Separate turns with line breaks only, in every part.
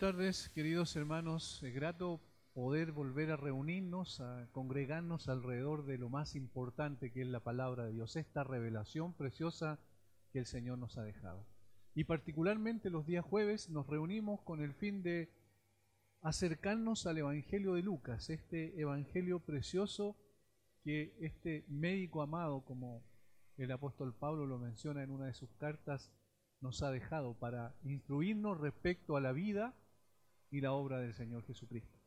tardes, queridos hermanos. Es grato poder volver a reunirnos, a congregarnos alrededor de lo más importante que es la palabra de Dios, esta revelación preciosa que el Señor nos ha dejado. Y particularmente los días jueves nos reunimos con el fin de acercarnos al Evangelio de Lucas, este Evangelio precioso que este médico amado, como el apóstol Pablo lo menciona en una de sus cartas, nos ha dejado para instruirnos respecto a la vida y la obra del Señor Jesucristo.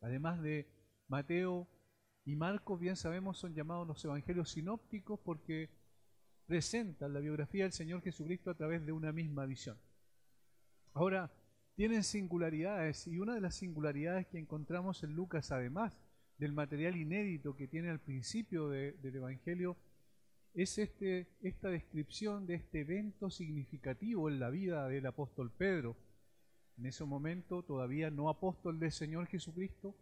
Además de Mateo y Marcos, bien sabemos, son llamados los evangelios sinópticos porque presentan la biografía del Señor Jesucristo a través de una misma visión. Ahora, tienen singularidades, y una de las singularidades que encontramos en Lucas, además del material inédito que tiene al principio del Evangelio, es esta descripción de este evento significativo en la vida del apóstol Pedro, en ese momento todavía no apóstol del Señor Jesucristo,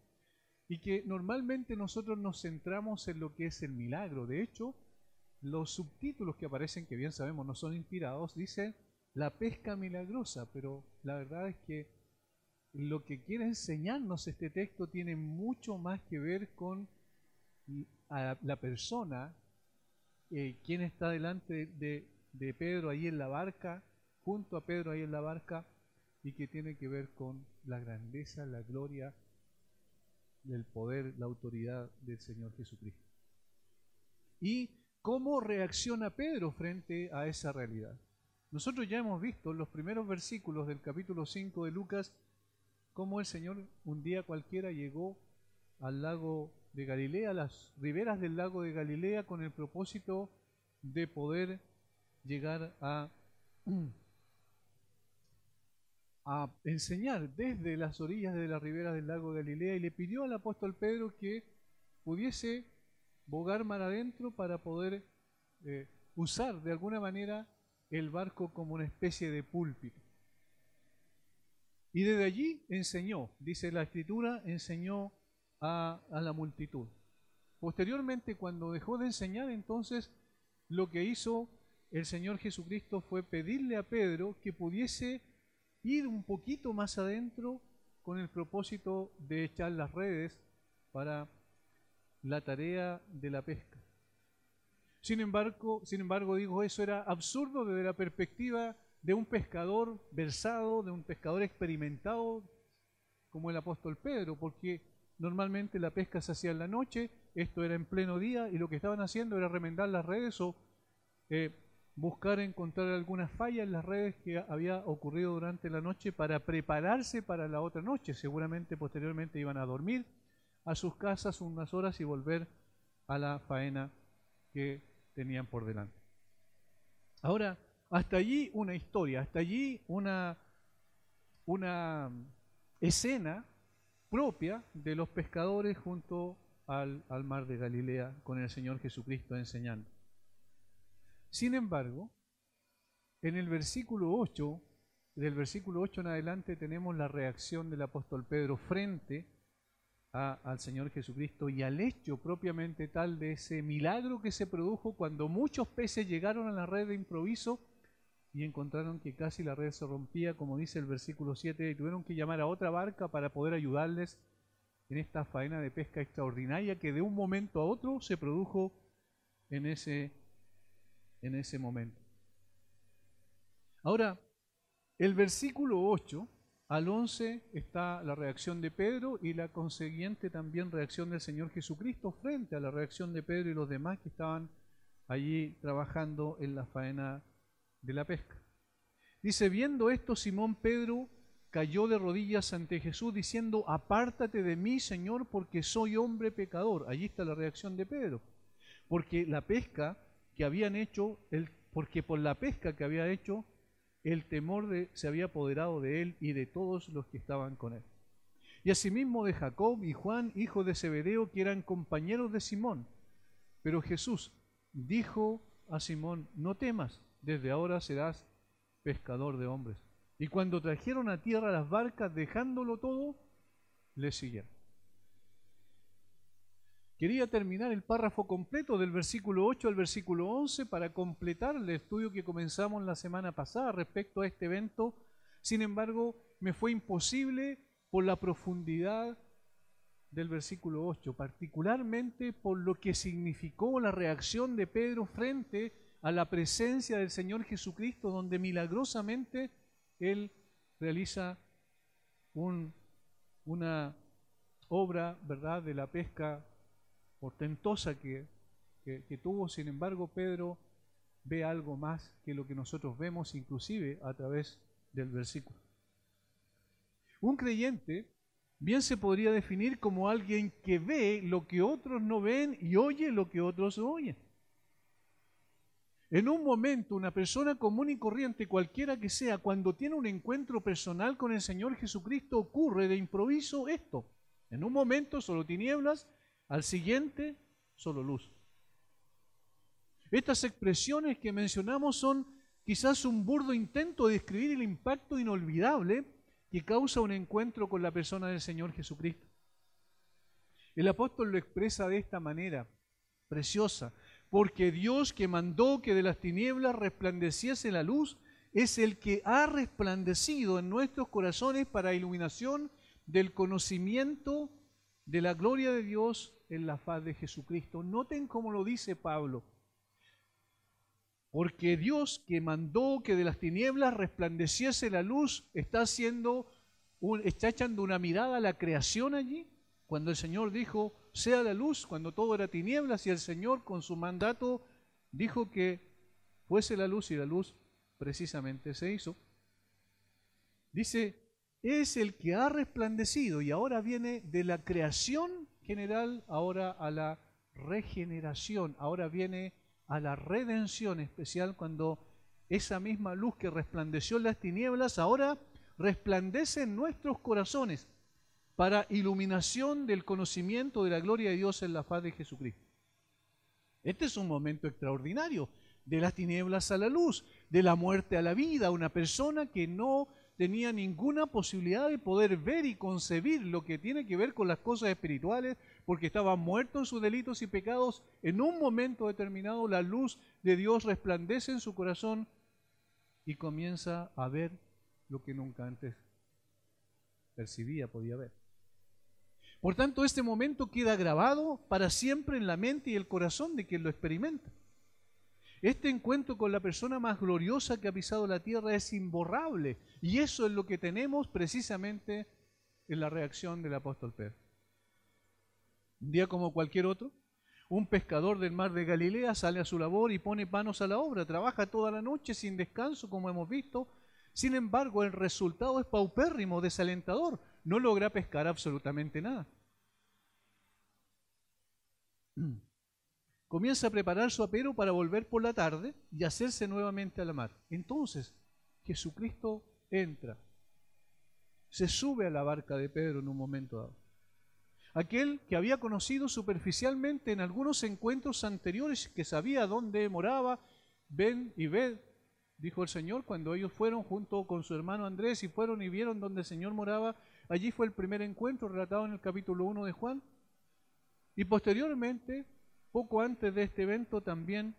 y que normalmente nosotros nos centramos en lo que es el milagro. De hecho, los subtítulos que aparecen, que bien sabemos no son inspirados, dicen la pesca milagrosa, pero la verdad es que lo que quiere enseñarnos este texto tiene mucho más que ver con la persona, quien está delante de Pedro ahí en la barca, junto a Pedro ahí en la barca, y que tiene que ver con la grandeza, la gloria, el poder, la autoridad del Señor Jesucristo. Y cómo reacciona Pedro frente a esa realidad. Nosotros ya hemos visto en los primeros versículos del capítulo 5 de Lucas cómo el Señor un día cualquiera llegó al lago de Galilea, a las riberas del lago de Galilea, con el propósito de poder llegar a enseñar desde las orillas de las riberas del lago de Galilea, y le pidió al apóstol Pedro que pudiese bogar mar adentro para poder usar de alguna manera el barco como una especie de púlpito. Y desde allí enseñó, dice la Escritura, enseñó a la multitud. Posteriormente, cuando dejó de enseñar, entonces lo que hizo el Señor Jesucristo fue pedirle a Pedro que pudiese ir un poquito más adentro con el propósito de echar las redes para la tarea de la pesca. Sin embargo, digo, eso era absurdo desde la perspectiva de un pescador versado, de un pescador experimentado como el apóstol Pedro, porque normalmente la pesca se hacía en la noche, esto era en pleno día, y lo que estaban haciendo era remendar las redes o buscar encontrar alguna falla en las redes que había ocurrido durante la noche para prepararse para la otra noche. Seguramente posteriormente iban a dormir a sus casas unas horas y volver a la faena que tenían por delante. Ahora, hasta allí una historia, hasta allí una escena propia de los pescadores junto al mar de Galilea con el Señor Jesucristo enseñando. Sin embargo, en el versículo 8, del versículo 8 en adelante tenemos la reacción del apóstol Pedro frente al Señor Jesucristo y al hecho propiamente tal de ese milagro que se produjo cuando muchos peces llegaron a la red de improviso y encontraron que casi la red se rompía, como dice el versículo 7, y tuvieron que llamar a otra barca para poder ayudarles en esta faena de pesca extraordinaria que de un momento a otro se produjo en ese momento. Ahora, el versículo 8 al 11 está la reacción de Pedro y la consiguiente también reacción del Señor Jesucristo frente a la reacción de Pedro y los demás que estaban allí trabajando en la faena de la pesca. Dice: viendo esto, Simón Pedro cayó de rodillas ante Jesús diciendo: apártate de mí, Señor, porque soy hombre pecador. Allí está la reacción de Pedro, porque la pesca que habían hecho, porque por la pesca que había hecho, el temor se había apoderado de él y de todos los que estaban con él. Y asimismo de Jacob y Juan, hijos de Zebedeo, que eran compañeros de Simón. Pero Jesús dijo a Simón: no temas, desde ahora serás pescador de hombres. Y cuando trajeron a tierra las barcas, dejándolo todo, le siguieron. Quería terminar el párrafo completo del versículo 8 al versículo 11 para completar el estudio que comenzamos la semana pasada respecto a este evento. Sin embargo, me fue imposible por la profundidad del versículo 8, particularmente por lo que significó la reacción de Pedro frente a la presencia del Señor Jesucristo, donde milagrosamente Él realiza una obra, ¿verdad?, de la pesca portentosa que tuvo. Sin embargo, Pedro ve algo más que lo que nosotros vemos, inclusive a través del versículo. Un creyente bien se podría definir como alguien que ve lo que otros no ven y oye lo que otros no oyen. En un momento, una persona común y corriente, cualquiera que sea, cuando tiene un encuentro personal con el Señor Jesucristo, ocurre de improviso esto. En un momento solo tinieblas, al siguiente solo luz. Estas expresiones que mencionamos son quizás un burdo intento de describir el impacto inolvidable que causa un encuentro con la persona del Señor Jesucristo. El apóstol lo expresa de esta manera preciosa: porque Dios, que mandó que de las tinieblas resplandeciese la luz, es el que ha resplandecido en nuestros corazones para iluminación del conocimiento de la gloria de Dios en la faz de Jesucristo. Noten cómo lo dice Pablo. Porque Dios, que mandó que de las tinieblas resplandeciese la luz, está echando una mirada a la creación allí. Cuando el Señor dijo, sea la luz, cuando todo era tinieblas, y el Señor con su mandato dijo que fuese la luz, y la luz precisamente se hizo. Dice, es el que ha resplandecido, y ahora viene de la creación general, ahora a la regeneración, ahora viene a la redención especial, cuando esa misma luz que resplandeció en las tinieblas ahora resplandece en nuestros corazones para iluminación del conocimiento de la gloria de Dios en la faz de Jesucristo. Este es un momento extraordinario, de las tinieblas a la luz, de la muerte a la vida. Una persona que no tenía ninguna posibilidad de poder ver y concebir lo que tiene que ver con las cosas espirituales, porque estaba muerto en sus delitos y pecados. En un momento determinado la luz de Dios resplandece en su corazón y comienza a ver lo que nunca antes percibía, podía ver. Por tanto, este momento queda grabado para siempre en la mente y el corazón de quien lo experimenta. Este encuentro con la persona más gloriosa que ha pisado la tierra es imborrable, y eso es lo que tenemos precisamente en la reacción del apóstol Pedro. Un día como cualquier otro, un pescador del mar de Galilea sale a su labor y pone manos a la obra, trabaja toda la noche sin descanso, como hemos visto. Sin embargo, el resultado es paupérrimo, desalentador. No logra pescar absolutamente nada. Comienza a preparar su apero para volver por la tarde y hacerse nuevamente a la mar. Entonces, Jesucristo entra, se sube a la barca de Pedro en un momento dado. Aquel que había conocido superficialmente en algunos encuentros anteriores, que sabía dónde moraba, ven y ved, dijo el Señor, cuando ellos fueron junto con su hermano Andrés y fueron y vieron dónde el Señor moraba. Allí fue el primer encuentro relatado en el capítulo 1 de Juan. Y posteriormente, poco antes de este evento, también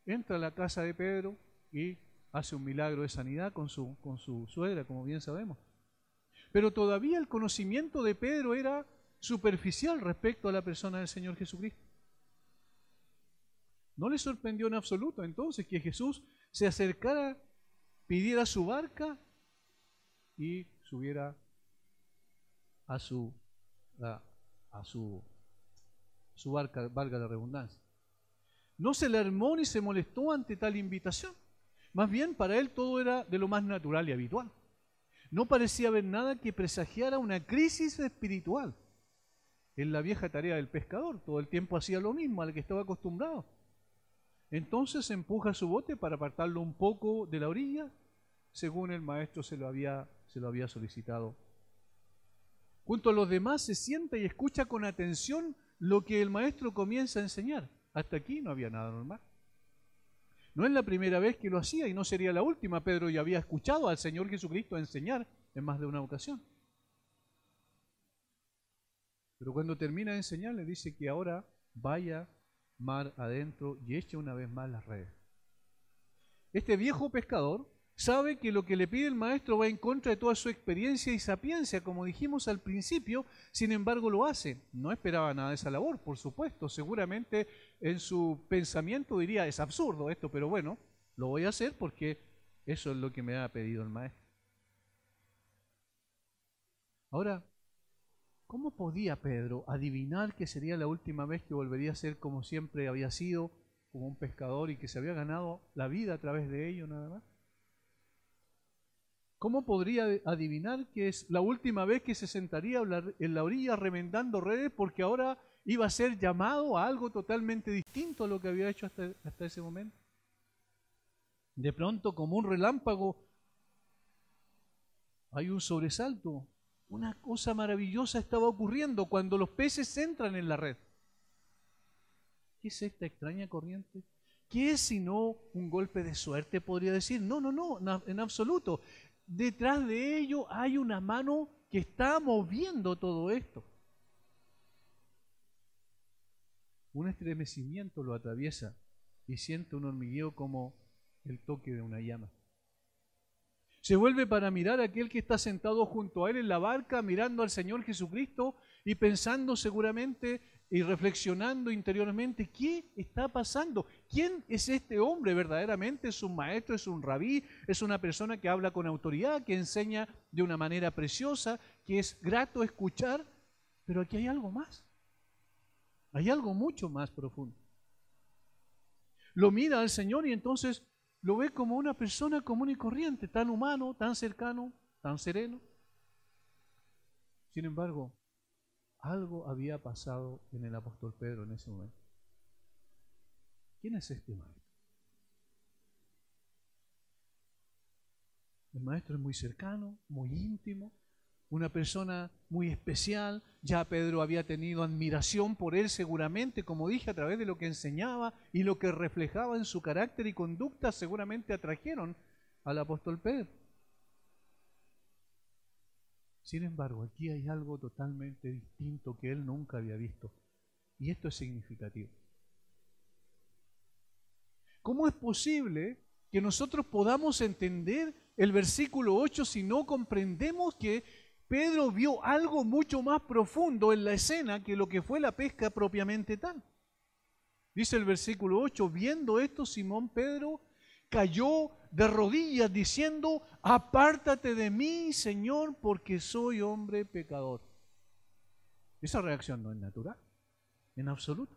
entra a la casa de Pedro y hace un milagro de sanidad con su suegra, como bien sabemos. Pero todavía el conocimiento de Pedro era superficial respecto a la persona del Señor Jesucristo. No le sorprendió en absoluto entonces que Jesús se acercara, pidiera su barca y subiera a su barca, valga la redundancia. No se le armó ni se molestó ante tal invitación. Más bien, para él todo era de lo más natural y habitual. No parecía haber nada que presagiara una crisis espiritual. En la vieja tarea del pescador, todo el tiempo hacía lo mismo, al que estaba acostumbrado. Entonces empuja su bote para apartarlo un poco de la orilla, según el maestro se lo había solicitado. Junto a los demás se sienta y escucha con atención lo que el maestro comienza a enseñar. Hasta aquí no había nada normal. No es la primera vez que lo hacía y no sería la última. Pedro ya había escuchado al Señor Jesucristo enseñar en más de una ocasión. Pero cuando termina de enseñar le dice que ahora vaya mar adentro y eche una vez más las redes. Este viejo pescador Sabe que lo que le pide el maestro va en contra de toda su experiencia y sapiencia, como dijimos al principio, sin embargo lo hace. No esperaba nada de esa labor, por supuesto. Seguramente en su pensamiento diría, es absurdo esto, pero bueno, lo voy a hacer porque eso es lo que me ha pedido el maestro. Ahora, ¿cómo podía Pedro adivinar que sería la última vez que volvería a ser como siempre había sido, como un pescador y que se había ganado la vida a través de ello nada más? ¿Cómo podría adivinar que es la última vez que se sentaría en la orilla remendando redes porque ahora iba a ser llamado a algo totalmente distinto a lo que había hecho hasta ese momento? De pronto, como un relámpago, hay un sobresalto. Una cosa maravillosa estaba ocurriendo cuando los peces entran en la red. ¿Qué es esta extraña corriente? ¿Qué es sino un golpe de suerte, podría decir? No, en absoluto. Detrás de ello hay una mano que está moviendo todo esto. Un estremecimiento lo atraviesa y siente un hormigueo como el toque de una llama. Se vuelve para mirar a aquel que está sentado junto a él en la barca, mirando al Señor Jesucristo y pensando seguramente y reflexionando interiormente, ¿qué está pasando? ¿Quién es este hombre verdaderamente? ¿Es un maestro, es un rabí, es una persona que habla con autoridad, que enseña de una manera preciosa, que es grato escuchar? Pero aquí hay algo más, hay algo mucho más profundo. Lo mira al Señor y entonces lo ve como una persona común y corriente, tan humano, tan cercano, tan sereno. Sin embargo, algo había pasado en el apóstol Pedro en ese momento. ¿Quién es este maestro? El maestro es muy cercano, muy íntimo, una persona muy especial. Ya Pedro había tenido admiración por él seguramente, como dije, a través de lo que enseñaba y lo que reflejaba en su carácter y conducta, seguramente atrajeron al apóstol Pedro. Sin embargo, aquí hay algo totalmente distinto que él nunca había visto. Y esto es significativo. ¿Cómo es posible que nosotros podamos entender el versículo 8 si no comprendemos que Pedro vio algo mucho más profundo en la escena que lo que fue la pesca propiamente tal? Dice el versículo 8, viendo esto, Simón Pedro cayó de rodillas diciendo, apártate de mí, Señor, porque soy hombre pecador. Esa reacción no es natural, en absoluto.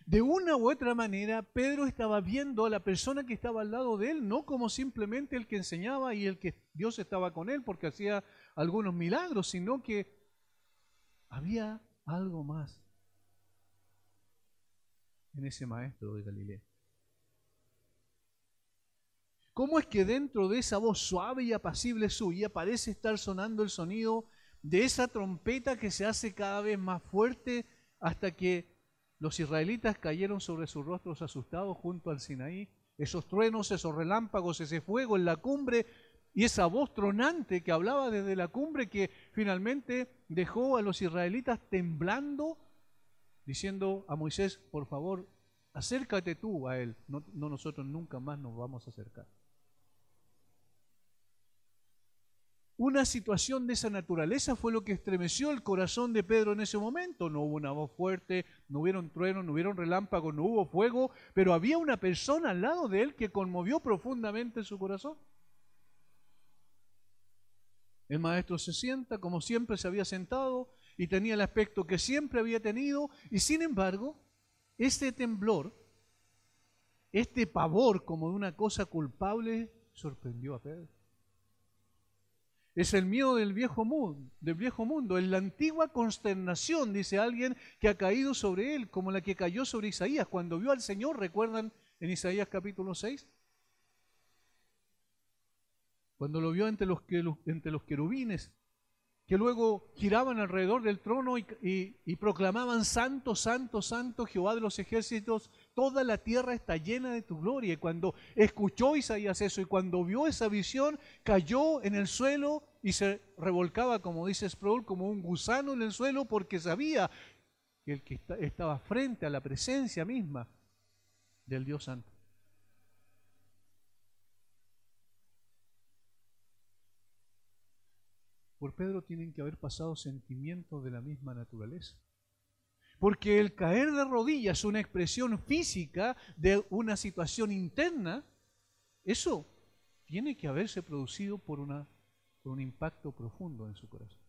De una u otra manera, Pedro estaba viendo a la persona que estaba al lado de él, no como simplemente el que enseñaba y el que Dios estaba con él porque hacía algunos milagros, sino que había algo más en ese maestro de Galilea. ¿Cómo es que dentro de esa voz suave y apacible suya parece estar sonando el sonido de esa trompeta que se hace cada vez más fuerte hasta que los israelitas cayeron sobre sus rostros asustados junto al Sinaí? Esos truenos, esos relámpagos, ese fuego en la cumbre y esa voz tronante que hablaba desde la cumbre que finalmente dejó a los israelitas temblando, diciendo a Moisés, por favor, acércate tú a él, no nosotros nunca más nos vamos a acercar. Una situación de esa naturaleza fue lo que estremeció el corazón de Pedro en ese momento. No hubo una voz fuerte, no hubieron truenos, no hubieron relámpagos, no hubo fuego, pero había una persona al lado de él que conmovió profundamente su corazón. El maestro se sienta, como siempre se había sentado, y tenía el aspecto que siempre había tenido, y sin embargo, este temblor, este pavor como de una cosa culpable, sorprendió a Pedro. Es el miedo del viejo mundo, es la antigua consternación, dice alguien, que ha caído sobre él, como la que cayó sobre Isaías cuando vio al Señor, ¿recuerdan en Isaías capítulo 6? Cuando lo vio entre los querubines, que luego giraban alrededor del trono y proclamaban, Santo, Santo, Santo, Jehová de los ejércitos, toda la tierra está llena de tu gloria. Y cuando escuchó Isaías eso y cuando vio esa visión, cayó en el suelo y se revolcaba, como dice Sproul, como un gusano en el suelo, porque sabía que el que estaba frente a la presencia misma del Dios Santo. por Pedro tienen que haber pasado sentimientos de la misma naturaleza. Porque el caer de rodillas es una expresión física de una situación interna. Eso tiene que haberse producido por un impacto profundo en su corazón.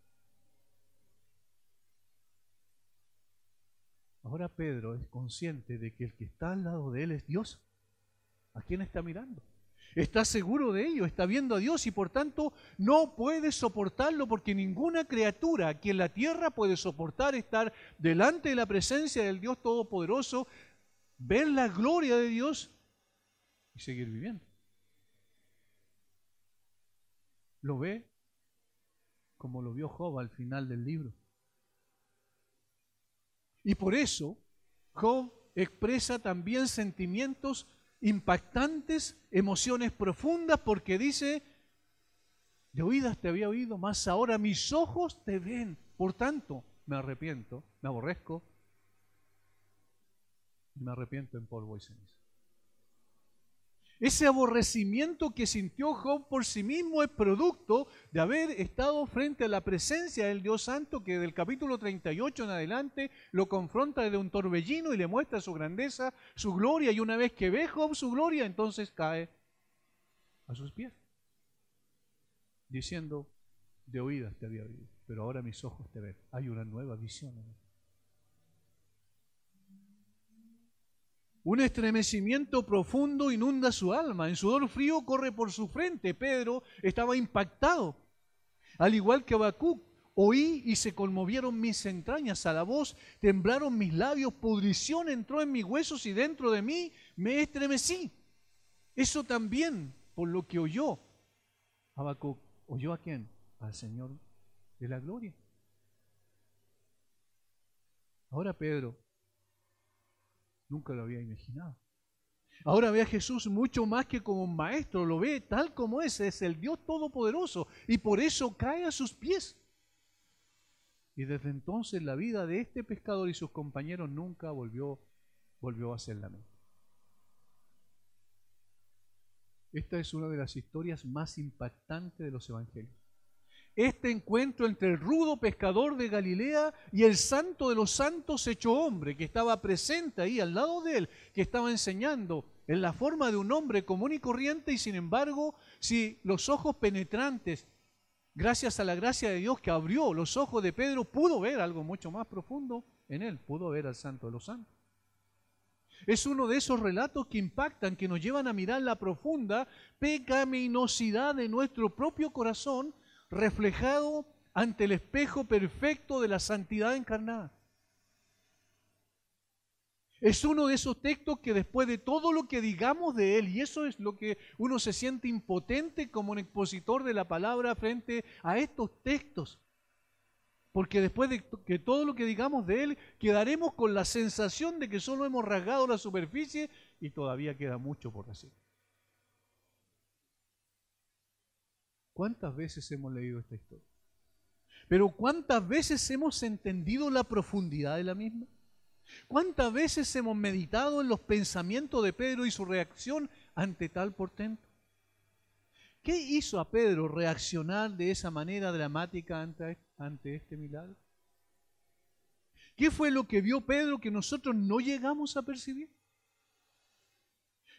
Ahora Pedro es consciente de que el que está al lado de él es Dios. ¿A quién está mirando? Está seguro de ello, está viendo a Dios y por tanto no puede soportarlo, porque ninguna criatura aquí en la tierra puede soportar estar delante de la presencia del Dios Todopoderoso, ver la gloria de Dios y seguir viviendo. Lo ve como lo vio Job al final del libro. Y por eso Job expresa también sentimientos impactantes, emociones profundas, porque dice: de oídas te había oído, mas ahora mis ojos te ven. Por tanto, me arrepiento, me aborrezco, y me arrepiento en polvo y ceniza. Ese aborrecimiento que sintió Job por sí mismo es producto de haber estado frente a la presencia del Dios Santo, que del capítulo 38 en adelante lo confronta desde un torbellino y le muestra su grandeza, su gloria, y una vez que ve Job su gloria, entonces cae a sus pies, diciendo: de oídas te había oído, pero ahora mis ojos te ven. Hay una nueva visión en él. Un estremecimiento profundo inunda su alma, en sudor frío corre por su frente. Pedro estaba impactado, al igual que Habacuc. Oí y se conmovieron mis entrañas, a la voz temblaron mis labios, pudrición entró en mis huesos y dentro de mí me estremecí. Eso también por lo que oyó Habacuc. ¿Oyó a quién? Al Señor de la gloria. Ahora Pedro nunca lo había imaginado. Ahora ve a Jesús mucho más que como un maestro, lo ve tal como es el Dios Todopoderoso, y por eso cae a sus pies. Y desde entonces la vida de este pescador y sus compañeros nunca volvió a ser la misma. Esta es una de las historias más impactantes de los evangelios. Este encuentro entre el rudo pescador de Galilea y el santo de los santos hecho hombre, que estaba presente ahí al lado de él, que estaba enseñando en la forma de un hombre común y corriente, y sin embargo, si los ojos penetrantes, gracias a la gracia de Dios que abrió los ojos de Pedro, pudo ver algo mucho más profundo en él, pudo ver al santo de los santos. Es uno de esos relatos que impactan, que nos llevan a mirar la profunda pecaminosidad de nuestro propio corazón, reflejado ante el espejo perfecto de la santidad encarnada. Es uno de esos textos que después de todo lo que digamos de él, y eso es lo que uno se siente impotente como un expositor de la palabra frente a estos textos, porque después de que todo lo que digamos de él, quedaremos con la sensación de que solo hemos rasgado la superficie y todavía queda mucho por decir. ¿Cuántas veces hemos leído esta historia? Pero ¿cuántas veces hemos entendido la profundidad de la misma? ¿Cuántas veces hemos meditado en los pensamientos de Pedro y su reacción ante tal portento? ¿Qué hizo a Pedro reaccionar de esa manera dramática ante este milagro? ¿Qué fue lo que vio Pedro que nosotros no llegamos a percibir?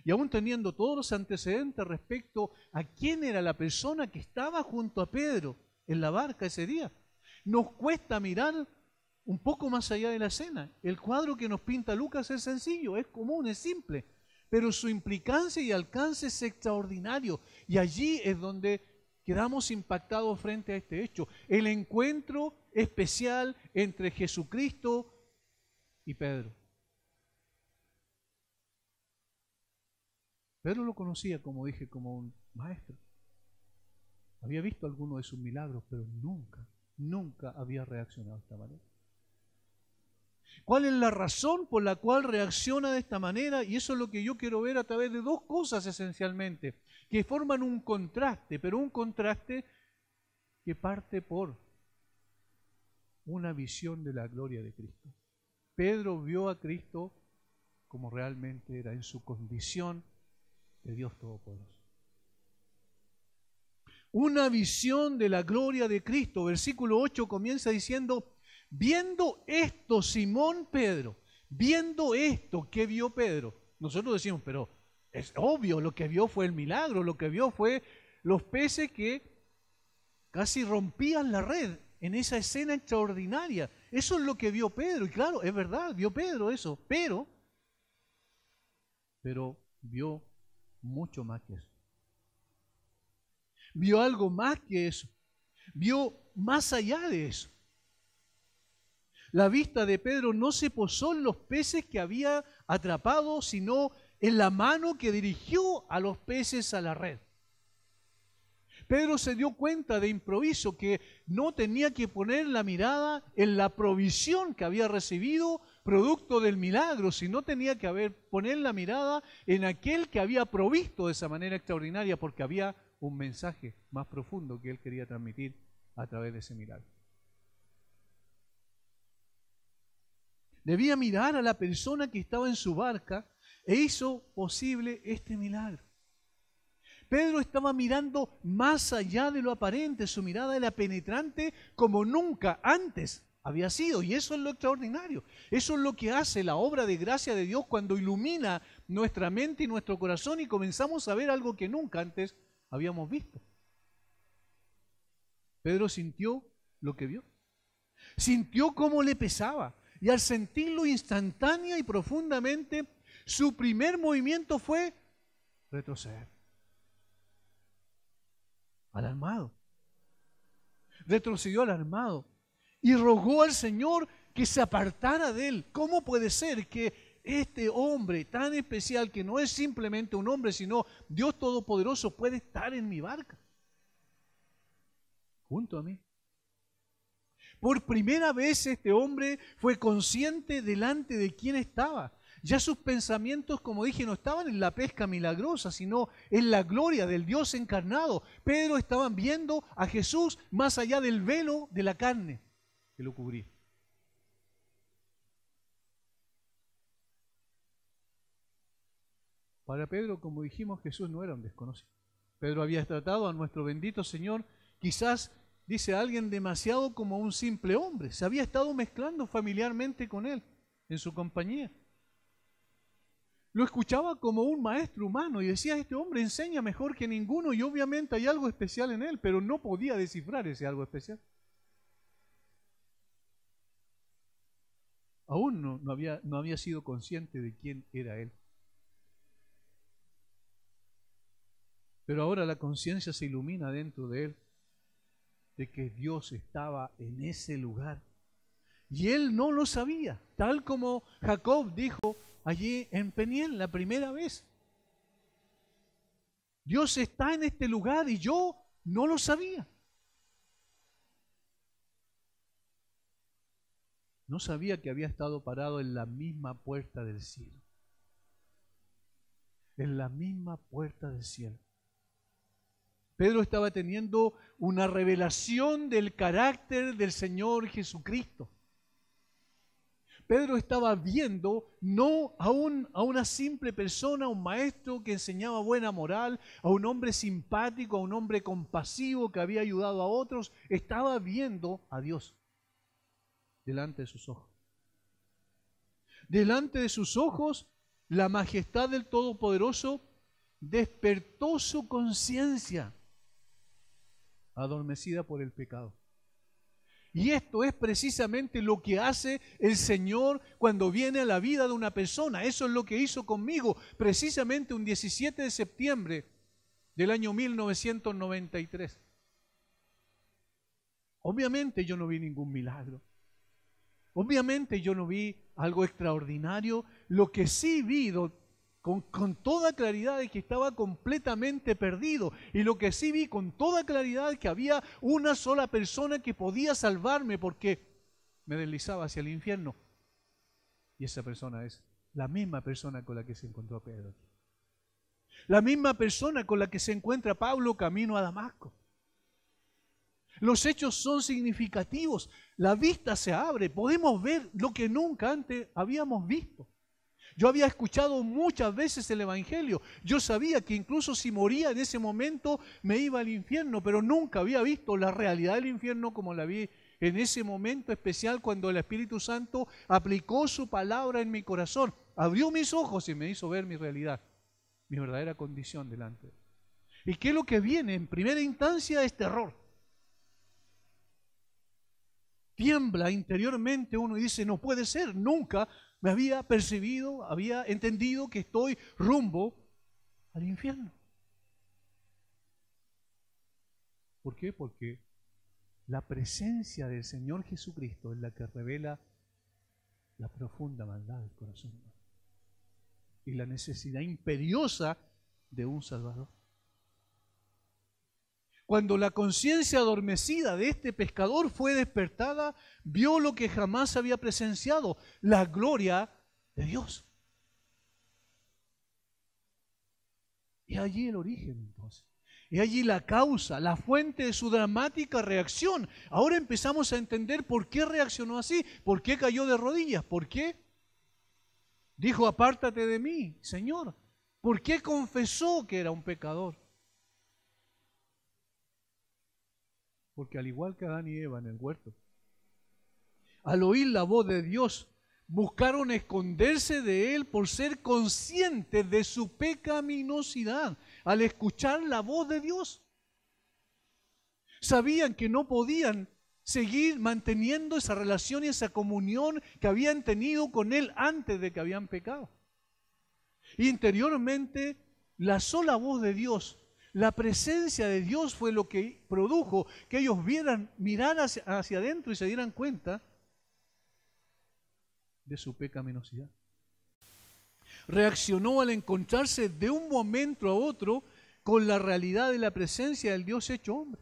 Y aún teniendo todos los antecedentes respecto a quién era la persona que estaba junto a Pedro en la barca ese día, nos cuesta mirar un poco más allá de la escena. El cuadro que nos pinta Lucas es sencillo, es común, es simple, pero su implicancia y alcance es extraordinario. Y allí es donde quedamos impactados frente a este hecho. El encuentro especial entre Jesucristo y Pedro. Pedro lo conocía, como dije, como un maestro. Había visto algunos de sus milagros, pero nunca había reaccionado de esta manera. ¿Cuál es la razón por la cual reacciona de esta manera? Y eso es lo que yo quiero ver a través de dos cosas esencialmente, que forman un contraste, pero un contraste que parte por una visión de la gloria de Cristo. Pedro vio a Cristo como realmente era, en su condición de Dios Todopoderoso. una visión de la gloria de Cristo. Versículo 8 comienza diciendo, viendo esto, Simón Pedro, viendo esto, ¿qué vio Pedro? Nosotros decimos, pero es obvio, lo que vio fue el milagro, lo que vio fue los peces que casi rompían la red en esa escena extraordinaria. Eso es lo que vio Pedro, y claro, es verdad, vio Pedro eso, pero vio mucho más que eso. Vio algo más que eso, vio más allá de eso. La vista de Pedro no se posó en los peces que había atrapado, sino en la mano que dirigió a los peces a la red. Pedro se dio cuenta de improviso que no tenía que poner la mirada en la provisión que había recibido producto del milagro, sino tenía que poner la mirada en aquel que había provisto de esa manera extraordinaria, porque había un mensaje más profundo que él quería transmitir a través de ese milagro. Debía mirar a la persona que estaba en su barca e hizo posible este milagro. Pedro estaba mirando más allá de lo aparente, su mirada era penetrante como nunca antes había sido, y eso es lo extraordinario. Eso es lo que hace la obra de gracia de Dios cuando ilumina nuestra mente y nuestro corazón y comenzamos a ver algo que nunca antes habíamos visto. Pedro sintió lo que vio, sintió cómo le pesaba, y al sentirlo instantánea y profundamente, su primer movimiento fue retroceder. Alarmado. Retrocedió alarmado y rogó al Señor que se apartara de él. ¿Cómo puede ser que este hombre tan especial, que no es simplemente un hombre, sino Dios Todopoderoso, puede estar en mi barca? Junto a mí. Por primera vez este hombre fue consciente delante de quién estaba. Ya sus pensamientos, como dije, no estaban en la pesca milagrosa, sino en la gloria del Dios encarnado. Pedro estaba viendo a Jesús más allá del velo de la carne que lo cubría. Para Pedro, como dijimos, Jesús no era un desconocido. Pedro había tratado a nuestro bendito Señor, quizás, dice alguien, demasiado como un simple hombre. Se había estado mezclando familiarmente con él, en su compañía. Lo escuchaba como un maestro humano y decía, este hombre enseña mejor que ninguno y obviamente hay algo especial en él, pero no podía descifrar ese algo especial. Aún no había sido consciente de quién era él. Pero ahora la conciencia se ilumina dentro de él, de que Dios estaba en ese lugar. Y él no lo sabía, tal como Jacob dijo allí en Peniel la primera vez. Dios está en este lugar y yo no lo sabía. No sabía que había estado parado en la misma puerta del cielo. En la misma puerta del cielo. Pedro estaba teniendo una revelación del carácter del Señor Jesucristo. Pedro estaba viendo no a una simple persona, a un maestro que enseñaba buena moral, a un hombre simpático, a un hombre compasivo que había ayudado a otros. Estaba viendo a Dios delante de sus ojos. Delante de sus ojos, la majestad del Todopoderoso despertó su conciencia, adormecida por el pecado. Y esto es precisamente lo que hace el Señor cuando viene a la vida de una persona. Eso es lo que hizo conmigo, precisamente un 17 de septiembre del año 1993. Obviamente yo no vi ningún milagro. Obviamente yo no vi algo extraordinario. Lo que sí vi con toda claridad es que estaba completamente perdido. Y lo que sí vi con toda claridad es que había una sola persona que podía salvarme porque me deslizaba hacia el infierno. Y esa persona es la misma persona con la que se encontró Pedro. La misma persona con la que se encuentra Pablo camino a Damasco. Los hechos son significativos. La vista se abre. Podemos ver lo que nunca antes habíamos visto. Yo había escuchado muchas veces el Evangelio. Yo sabía que incluso si moría en ese momento me iba al infierno, pero nunca había visto la realidad del infierno como la vi en ese momento especial cuando el Espíritu Santo aplicó su palabra en mi corazón. Abrió mis ojos y me hizo ver mi realidad, mi verdadera condición delante de Él. ¿Y qué es lo que viene? En primera instancia es terror. Tiembla interiormente uno y dice, no puede ser, nunca me había percibido, había entendido que estoy rumbo al infierno. ¿Por qué? Porque la presencia del Señor Jesucristo es la que revela la profunda maldad del corazón humano y la necesidad imperiosa de un Salvador. Cuando la conciencia adormecida de este pescador fue despertada, vio lo que jamás había presenciado, la gloria de Dios. Y allí el origen entonces. Y allí la causa, la fuente de su dramática reacción. Ahora empezamos a entender por qué reaccionó así, por qué cayó de rodillas, por qué dijo, apártate de mí, Señor. ¿Por qué confesó que era un pecador? Porque al igual que Adán y Eva en el huerto, al oír la voz de Dios, buscaron esconderse de Él por ser conscientes de su pecaminosidad. Al escuchar la voz de Dios, sabían que no podían seguir manteniendo esa relación y esa comunión que habían tenido con Él antes de que habían pecado. Interiormente, la sola voz de Dios, la presencia de Dios fue lo que produjo que ellos miraran hacia adentro y se dieran cuenta de su pecaminosidad. Reaccionó al encontrarse de un momento a otro con la realidad de la presencia del Dios hecho hombre.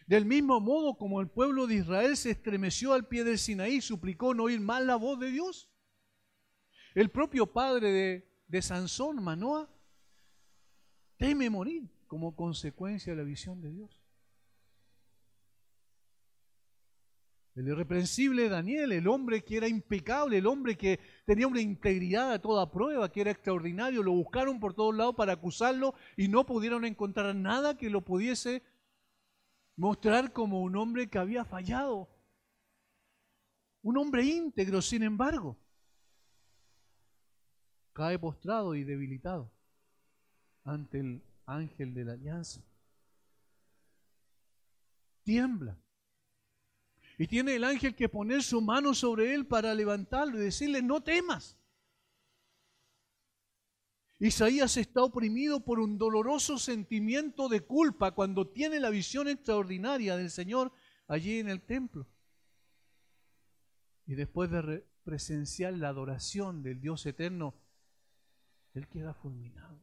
Del mismo modo como el pueblo de Israel se estremeció al pie del Sinaí y suplicó no oír más la voz de Dios, el propio padre de Sansón, Manoah, teme morir como consecuencia de la visión de Dios. El irreprensible Daniel, el hombre que era impecable, el hombre que tenía una integridad a toda prueba, que era extraordinario, lo buscaron por todos lados para acusarlo y no pudieron encontrar nada que lo pudiese mostrar como un hombre que había fallado. Un hombre íntegro, sin embargo, cae postrado y debilitado ante el ángel de la alianza. Tiembla. Y tiene el ángel que poner su mano sobre él para levantarlo y decirle, no temas. Isaías está oprimido por un doloroso sentimiento de culpa cuando tiene la visión extraordinaria del Señor allí en el templo. Y después de presenciar la adoración del Dios eterno, él queda fulminado.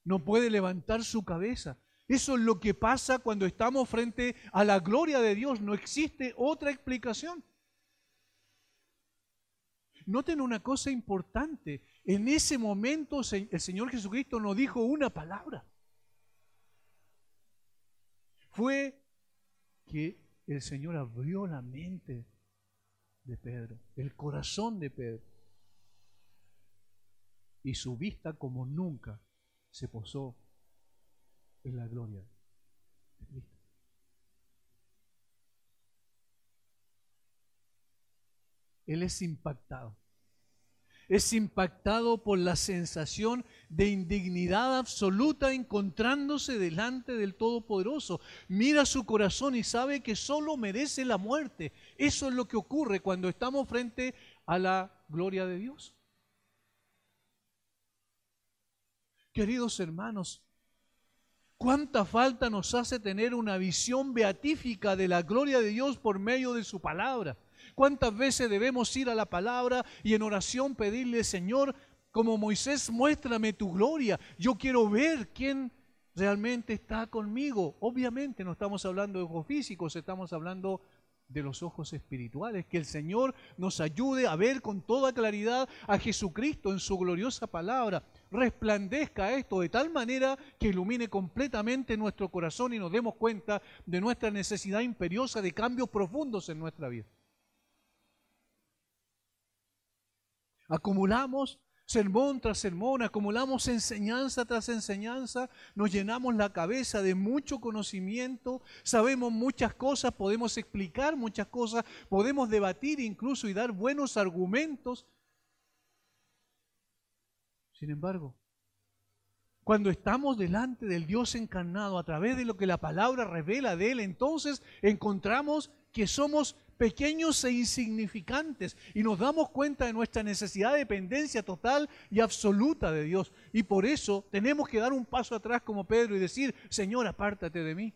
No puede levantar su cabeza. Eso es lo que pasa cuando estamos frente a la gloria de Dios. No existe otra explicación. Noten una cosa importante. En ese momento el Señor Jesucristo no dijo una palabra. Fue que el Señor abrió la mente de Pedro, el corazón de Pedro. Y su vista como nunca se posó en la gloria de Cristo. Él es impactado. Es impactado por la sensación de indignidad absoluta encontrándose delante del Todopoderoso. Mira su corazón y sabe que solo merece la muerte. Eso es lo que ocurre cuando estamos frente a la gloria de Dios. Queridos hermanos, ¿cuánta falta nos hace tener una visión beatífica de la gloria de Dios por medio de su palabra? ¿Cuántas veces debemos ir a la palabra y en oración pedirle, Señor, como Moisés, muéstrame tu gloria? Yo quiero ver quién realmente está conmigo. Obviamente no estamos hablando de ojos físicos, estamos hablando de los ojos espirituales. Que el Señor nos ayude a ver con toda claridad a Jesucristo en su gloriosa palabra. Resplandezca esto de tal manera que ilumine completamente nuestro corazón y nos demos cuenta de nuestra necesidad imperiosa de cambios profundos en nuestra vida. Acumulamos sermón tras sermón, acumulamos enseñanza tras enseñanza, nos llenamos la cabeza de mucho conocimiento, sabemos muchas cosas, podemos explicar muchas cosas, podemos debatir incluso y dar buenos argumentos. Sin embargo, cuando estamos delante del Dios encarnado a través de lo que la palabra revela de Él, entonces encontramos que somos pequeños e insignificantes y nos damos cuenta de nuestra necesidad de dependencia total y absoluta de Dios. Y por eso tenemos que dar un paso atrás como Pedro y decir, Señor, apártate de mí.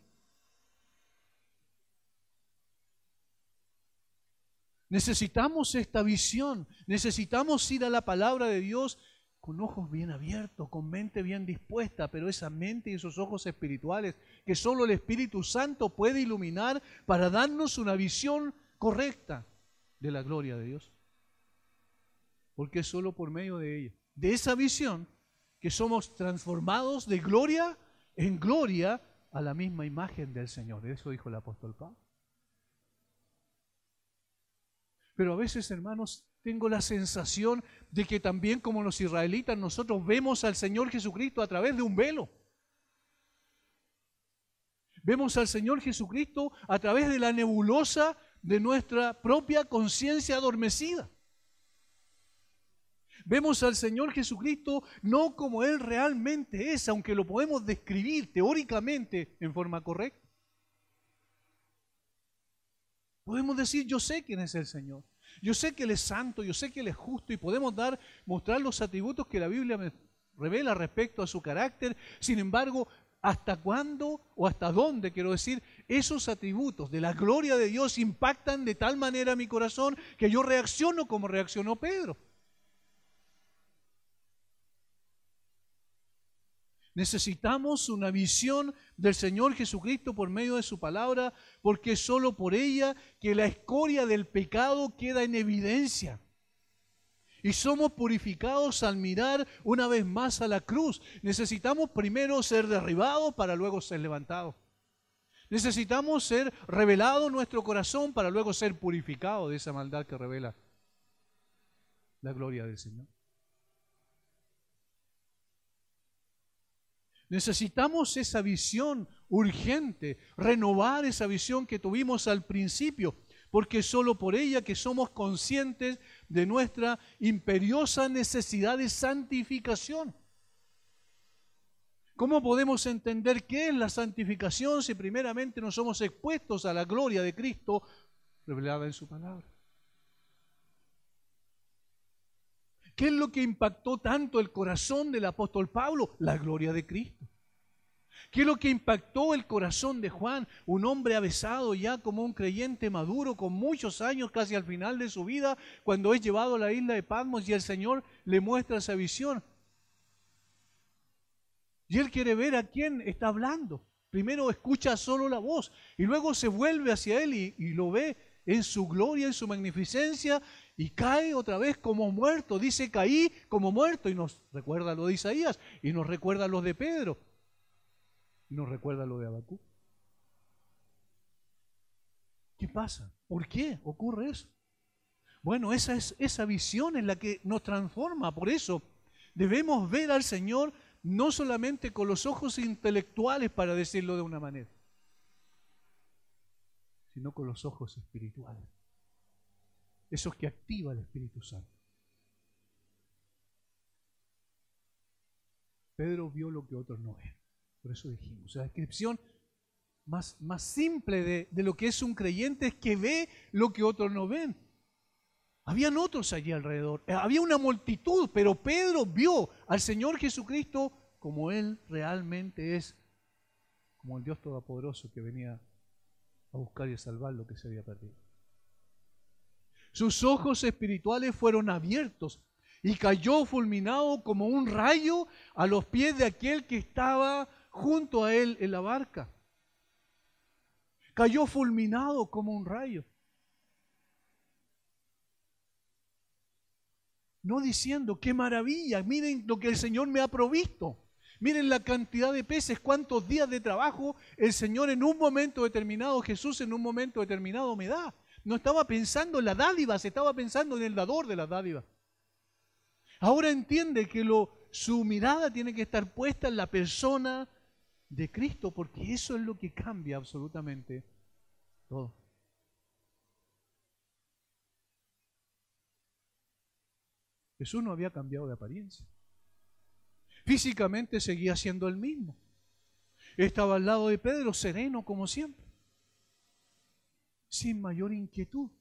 Necesitamos esta visión, necesitamos ir a la palabra de Dios con ojos bien abiertos, con mente bien dispuesta, pero esa mente y esos ojos espirituales que solo el Espíritu Santo puede iluminar para darnos una visión correcta de la gloria de Dios. Porque es solo por medio de ella, de esa visión, que somos transformados de gloria en gloria a la misma imagen del Señor. Eso dijo el apóstol Pablo. Pero a veces, hermanos, tengo la sensación de que también como los israelitas nosotros vemos al Señor Jesucristo a través de un velo. Vemos al Señor Jesucristo a través de la nebulosa de nuestra propia conciencia adormecida. Vemos al Señor Jesucristo no como Él realmente es, aunque lo podemos describir teóricamente en forma correcta. Podemos decir, yo sé quién es el Señor. Yo sé que Él es santo, yo sé que Él es justo y podemos mostrar los atributos que la Biblia me revela respecto a su carácter. Sin embargo, ¿hasta cuándo o hasta dónde, quiero decir, esos atributos de la gloria de Dios impactan de tal manera mi corazón que yo reacciono como reaccionó Pedro? Necesitamos una visión del Señor Jesucristo por medio de su palabra, porque es solo por ella que la escoria del pecado queda en evidencia. Y somos purificados al mirar una vez más a la cruz. Necesitamos primero ser derribados para luego ser levantados. Necesitamos ser revelado en nuestro corazón para luego ser purificados de esa maldad que revela la gloria del Señor. Necesitamos esa visión urgente, renovar esa visión que tuvimos al principio, porque es solo por ella que somos conscientes de nuestra imperiosa necesidad de santificación. ¿Cómo podemos entender qué es la santificación si primeramente no somos expuestos a la gloria de Cristo revelada en su palabra? ¿Qué es lo que impactó tanto el corazón del apóstol Pablo? La gloria de Cristo. ¿Qué es lo que impactó el corazón de Juan? Un hombre avesado ya como un creyente maduro, con muchos años casi al final de su vida, cuando es llevado a la isla de Patmos y el Señor le muestra esa visión. Y él quiere ver a quién está hablando. Primero escucha solo la voz y luego se vuelve hacia él y lo ve en su gloria, en su magnificencia, y cae otra vez como muerto. Dice, caí como muerto, y nos recuerda lo de Isaías, y nos recuerda lo de Pedro, y nos recuerda lo de Habacuc. ¿Qué pasa? ¿Por qué ocurre eso? Bueno, esa visión es la que nos transforma. Por eso debemos ver al Señor no solamente con los ojos intelectuales, para decirlo de una manera, sino con los ojos espirituales, esos que activa el Espíritu Santo. Pedro vio lo que otros no ven. Por eso dijimos, la descripción más simple de lo que es un creyente es que ve lo que otros no ven. Habían otros allí alrededor, había una multitud, pero Pedro vio al Señor Jesucristo como Él realmente es, como el Dios Todopoderoso que venía a buscar y a salvar lo que se había perdido. Sus ojos espirituales fueron abiertos y cayó fulminado como un rayo a los pies de aquel que estaba junto a él en la barca. Cayó fulminado como un rayo. No diciendo, qué maravilla, miren lo que el Señor me ha provisto. Miren la cantidad de peces, cuántos días de trabajo el Señor en un momento determinado, Jesús en un momento determinado me da. No estaba pensando en la dádiva, se estaba pensando en el dador de la dádiva. Ahora entiende que su mirada tiene que estar puesta en la persona de Cristo, porque eso es lo que cambia absolutamente todo. Jesús no había cambiado de apariencia. Físicamente seguía siendo el mismo. Estaba al lado de Pedro, sereno como siempre, sin mayor inquietud.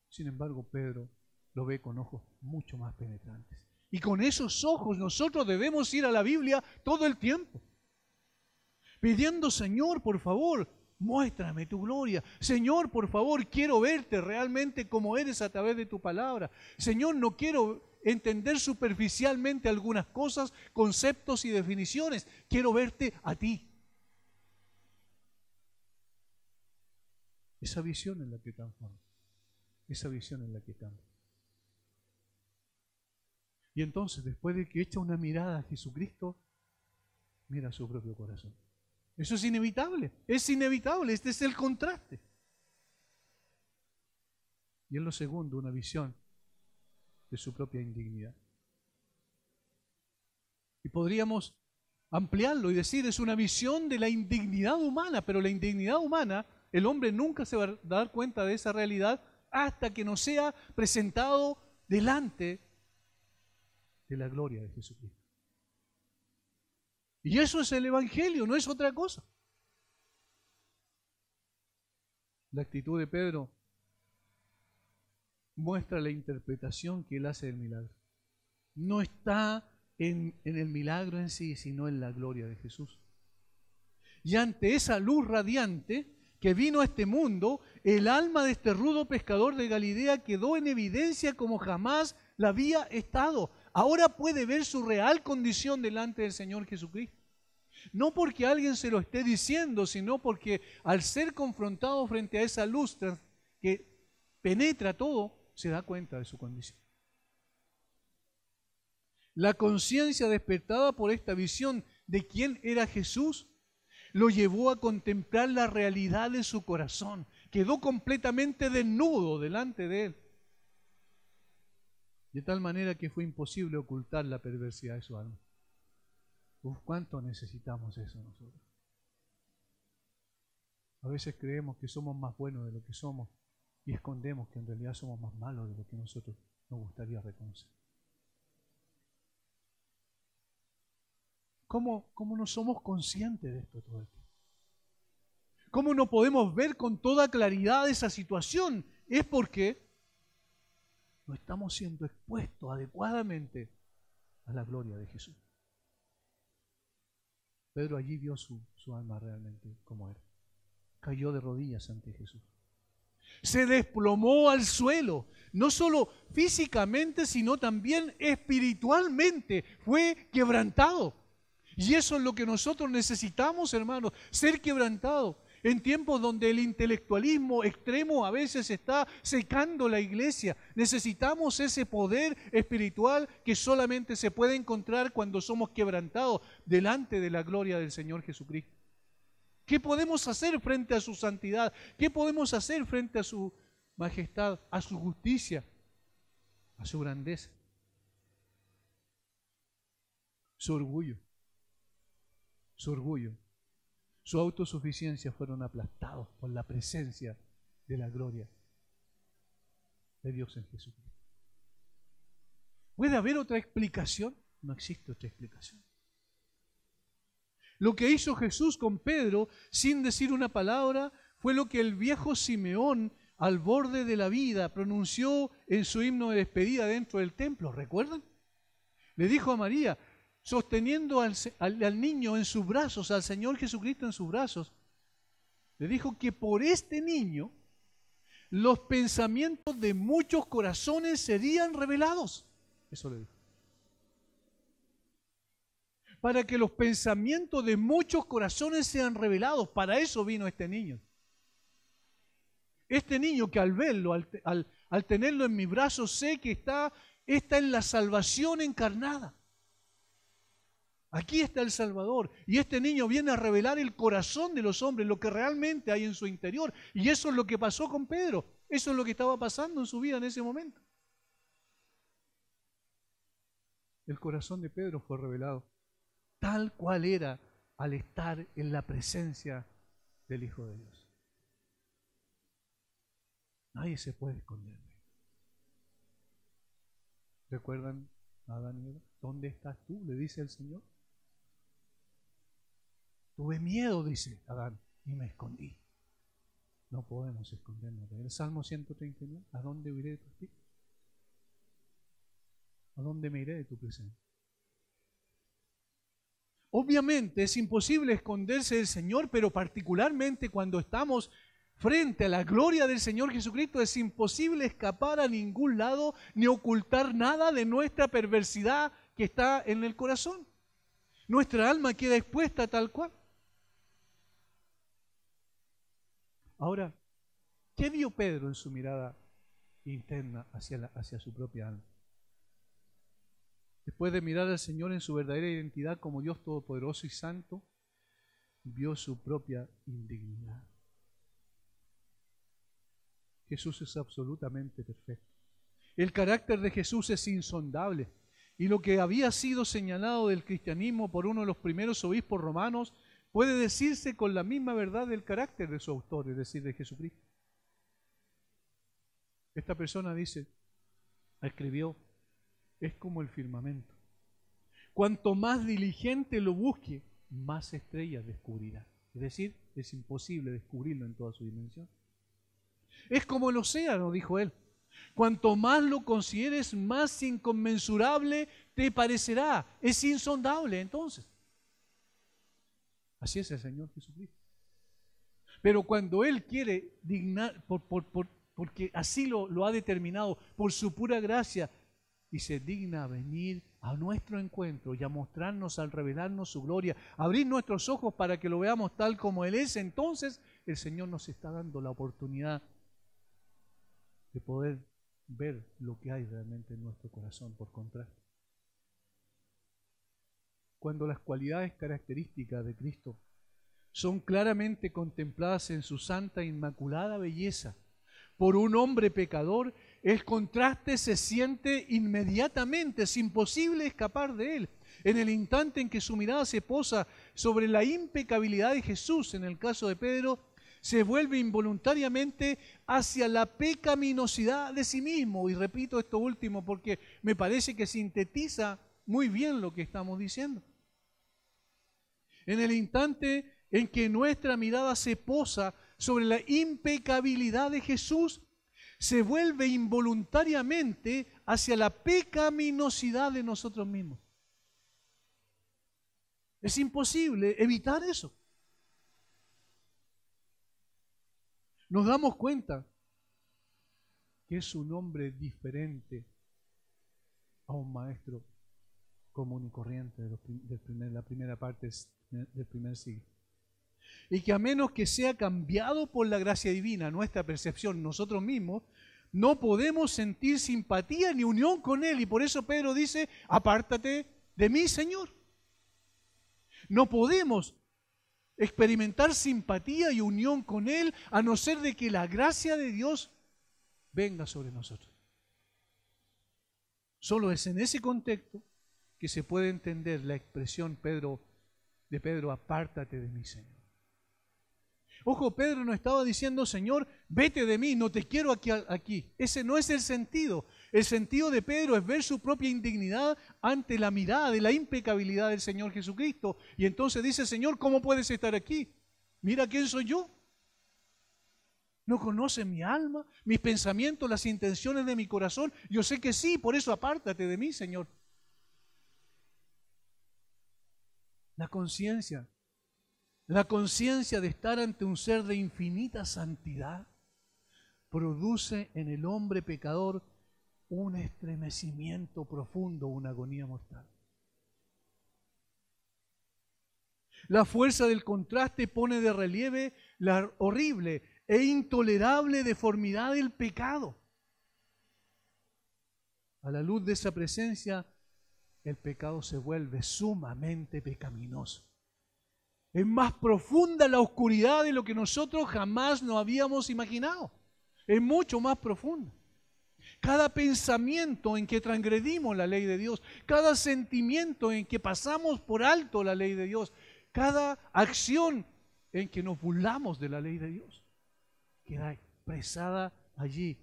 Sin embargo, Pedro lo ve con ojos mucho más penetrantes. Y con esos ojos nosotros debemos ir a la Biblia todo el tiempo, pidiendo: Señor, por favor, muéstrame tu gloria. Señor, por favor, quiero verte realmente como eres a través de tu palabra. Señor, no quiero entender superficialmente algunas cosas, conceptos y definiciones. Quiero verte a ti. Esa visión es la que transforma. Esa visión es la que cambia. Y entonces, después de que echa una mirada a Jesucristo, mira su propio corazón. Eso es inevitable, este es el contraste. Y en lo segundo, una visión de su propia indignidad. Y podríamos ampliarlo y decir, es una visión de la indignidad humana, pero la indignidad humana, el hombre nunca se va a dar cuenta de esa realidad hasta que no sea presentado delante de la gloria de Jesucristo. Y eso es el Evangelio, no es otra cosa. La actitud de Pedro muestra la interpretación que él hace del milagro. No está en el milagro en sí, sino en la gloria de Jesús. Y ante esa luz radiante que vino a este mundo, el alma de este rudo pescador de Galilea quedó en evidencia como jamás la había estado. Ahora puede ver su real condición delante del Señor Jesucristo. No porque alguien se lo esté diciendo, sino porque al ser confrontado frente a esa luz que penetra todo, se da cuenta de su condición. La conciencia despertada por esta visión de quién era Jesús lo llevó a contemplar la realidad de su corazón. Quedó completamente desnudo delante de él. De tal manera que fue imposible ocultar la perversidad de su alma. ¿Cuánto necesitamos eso nosotros? A veces creemos que somos más buenos de lo que somos y escondemos que en realidad somos más malos de lo que nosotros nos gustaría reconocer. ¿Cómo no somos conscientes de esto todo el tiempo? ¿Cómo no podemos ver con toda claridad esa situación? Es porque no estamos siendo expuestos adecuadamente a la gloria de Jesús. Pedro allí vio su alma realmente como era. Cayó de rodillas ante Jesús. Se desplomó al suelo, no solo físicamente, sino también espiritualmente. Fue quebrantado. Y eso es lo que nosotros necesitamos, hermanos, ser quebrantados. En tiempos donde el intelectualismo extremo a veces está secando la iglesia, necesitamos ese poder espiritual que solamente se puede encontrar cuando somos quebrantados delante de la gloria del Señor Jesucristo. ¿Qué podemos hacer frente a su santidad? ¿Qué podemos hacer frente a su majestad, a su justicia, a su grandeza? Su orgullo, su autosuficiencia fueron aplastados por la presencia de la gloria de Dios en Jesucristo. ¿Puede haber otra explicación? No existe otra explicación. Lo que hizo Jesús con Pedro, sin decir una palabra, fue lo que el viejo Simeón, al borde de la vida, pronunció en su himno de despedida dentro del templo. ¿Recuerdan? Le dijo a María, sosteniendo al niño en sus brazos, al Señor Jesucristo en sus brazos, le dijo que por este niño los pensamientos de muchos corazones serían revelados. Eso le dijo. Para que los pensamientos de muchos corazones sean revelados, para eso vino este niño. Este niño que al verlo, al tenerlo en mis brazos, sé que está en la salvación encarnada. Aquí está el Salvador y este niño viene a revelar el corazón de los hombres, lo que realmente hay en su interior. Y eso es lo que pasó con Pedro, eso es lo que estaba pasando en su vida en ese momento. el corazón de Pedro fue revelado, tal cual era al estar en la presencia del Hijo de Dios. Nadie se puede esconder. ¿Recuerdan a Adán y Eva? ¿Dónde estás tú?, le dice el Señor. Tuve miedo, dice Adán, y me escondí. No podemos escondernos. El Salmo 139, ¿a dónde iré de tu espíritu? ¿A dónde me iré de tu presencia? Obviamente es imposible esconderse del Señor, pero particularmente cuando estamos frente a la gloria del Señor Jesucristo, es imposible escapar a ningún lado ni ocultar nada de nuestra perversidad que está en el corazón. Nuestra alma queda expuesta tal cual. Ahora, ¿qué vio Pedro en su mirada interna hacia su propia alma? Después de mirar al Señor en su verdadera identidad como Dios Todopoderoso y Santo, vio su propia indignidad. Jesús es absolutamente perfecto. El carácter de Jesús es insondable. Y lo que había sido señalado del cristianismo por uno de los primeros obispos romanos puede decirse con la misma verdad del carácter de su autor, es decir, de Jesucristo. Esta persona escribió, es como el firmamento. Cuanto más diligente lo busque, más estrellas descubrirá. Es decir, es imposible descubrirlo en toda su dimensión. Es como el océano, dijo él. Cuanto más lo consideres, más inconmensurable te parecerá. Es insondable entonces. Así es el Señor Jesucristo. Pero cuando Él quiere dignar, porque así lo ha determinado, por su pura gracia, y se digna a venir a nuestro encuentro y a mostrarnos, al revelarnos su gloria, abrir nuestros ojos para que lo veamos tal como Él es, entonces el Señor nos está dando la oportunidad de poder ver lo que hay realmente en nuestro corazón por contraste. Cuando las cualidades características de Cristo son claramente contempladas en su santa e inmaculada belleza por un hombre pecador, el contraste se siente inmediatamente, es imposible escapar de él. En el instante en que su mirada se posa sobre la impecabilidad de Jesús, en el caso de Pedro, se vuelve involuntariamente hacia la pecaminosidad de sí mismo. Y repito esto último porque me parece que sintetiza muy bien lo que estamos diciendo. En el instante en que nuestra mirada se posa sobre la impecabilidad de Jesús, se vuelve involuntariamente hacia la pecaminosidad de nosotros mismos. Es imposible evitar eso. Nos damos cuenta que es un hombre diferente a un maestro común y corriente de la primera parte del primer siglo. Y que a menos que sea cambiado por la gracia divina nuestra percepción nosotros mismos, no podemos sentir simpatía ni unión con Él. Y por eso Pedro dice, apártate de mí, Señor. No podemos experimentar simpatía y unión con Él a no ser de que la gracia de Dios venga sobre nosotros. Solo es en ese contexto que se puede entender la expresión de Pedro, apártate de mí, Señor. Ojo, Pedro no estaba diciendo, Señor, vete de mí, no te quiero aquí. Ese no es el sentido. El sentido de Pedro es ver su propia indignidad ante la mirada de la impecabilidad del Señor Jesucristo. Y entonces dice, Señor, ¿cómo puedes estar aquí? Mira quién soy yo. ¿No conoces mi alma, mis pensamientos, las intenciones de mi corazón? Yo sé que sí, por eso apártate de mí, Señor. La conciencia de estar ante un ser de infinita santidad produce en el hombre pecador un estremecimiento profundo, una agonía mortal. La fuerza del contraste pone de relieve la horrible e intolerable deformidad del pecado. A la luz de esa presencia, el pecado se vuelve sumamente pecaminoso. Es más profunda la oscuridad de lo que nosotros jamás nos habíamos imaginado. Es mucho más profunda. Cada pensamiento en que transgredimos la ley de Dios, cada sentimiento en que pasamos por alto la ley de Dios, cada acción en que nos burlamos de la ley de Dios, queda expresada allí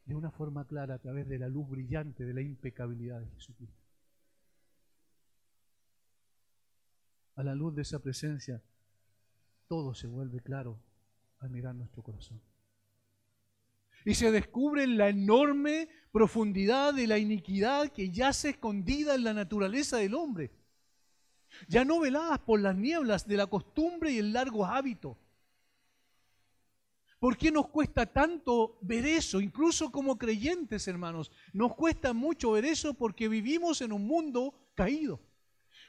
de una forma clara a través de la luz brillante de la impecabilidad de Jesucristo. A la luz de esa presencia, todo se vuelve claro al mirar nuestro corazón. Y se descubre la enorme profundidad de la iniquidad que yace escondida en la naturaleza del hombre, ya no veladas por las nieblas de la costumbre y el largo hábito. ¿Por qué nos cuesta tanto ver eso? Incluso como creyentes, hermanos, nos cuesta mucho ver eso porque vivimos en un mundo caído.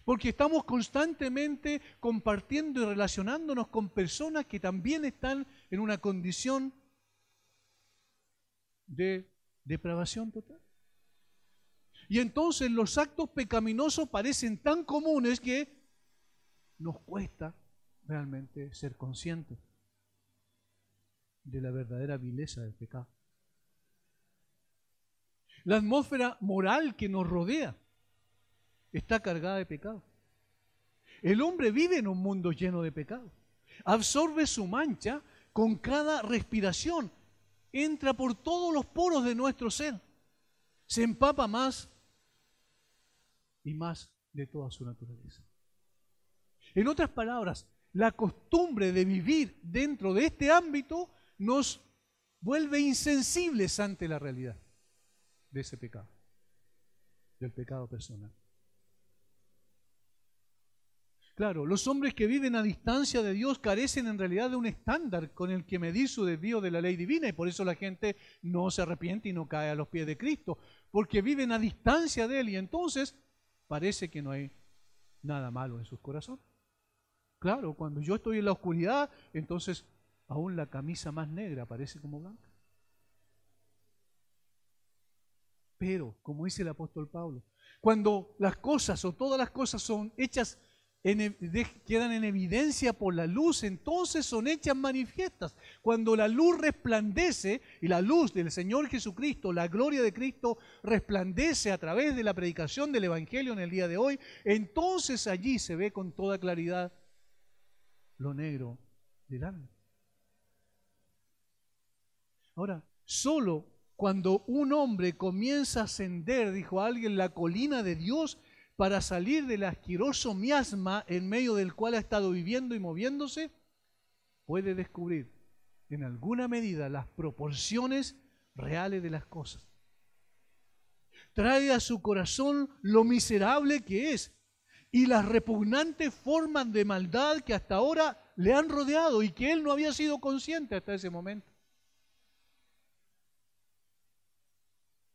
Porque estamos constantemente compartiendo y relacionándonos con personas que también están en una condición de depravación total. Y entonces los actos pecaminosos parecen tan comunes que nos cuesta realmente ser conscientes de la verdadera vileza del pecado. La atmósfera moral que nos rodea está cargada de pecado. El hombre vive en un mundo lleno de pecado. Absorbe su mancha con cada respiración. Entra por todos los poros de nuestro ser. Se empapa más y más de toda su naturaleza. En otras palabras, la costumbre de vivir dentro de este ámbito nos vuelve insensibles ante la realidad de ese pecado, del pecado personal. Claro, los hombres que viven a distancia de Dios carecen en realidad de un estándar con el que medir su desvío de la ley divina, y por eso la gente no se arrepiente y no cae a los pies de Cristo, porque viven a distancia de Él y entonces parece que no hay nada malo en sus corazones. Claro, cuando yo estoy en la oscuridad, entonces aún la camisa más negra parece como blanca. Pero, como dice el apóstol Pablo, cuando las cosas o todas las cosas son hechas, quedan en evidencia por la luz, entonces son hechas manifiestas. Cuando la luz resplandece, y la luz del Señor Jesucristo, la gloria de Cristo resplandece a través de la predicación del Evangelio en el día de hoy, entonces allí se ve con toda claridad lo negro del alma. Ahora, solo cuando un hombre comienza a ascender, dijo alguien, la colina de Dios, para salir del asqueroso miasma en medio del cual ha estado viviendo y moviéndose, puede descubrir en alguna medida las proporciones reales de las cosas. Trae a su corazón lo miserable que es y las repugnantes formas de maldad que hasta ahora le han rodeado y que él no había sido consciente hasta ese momento.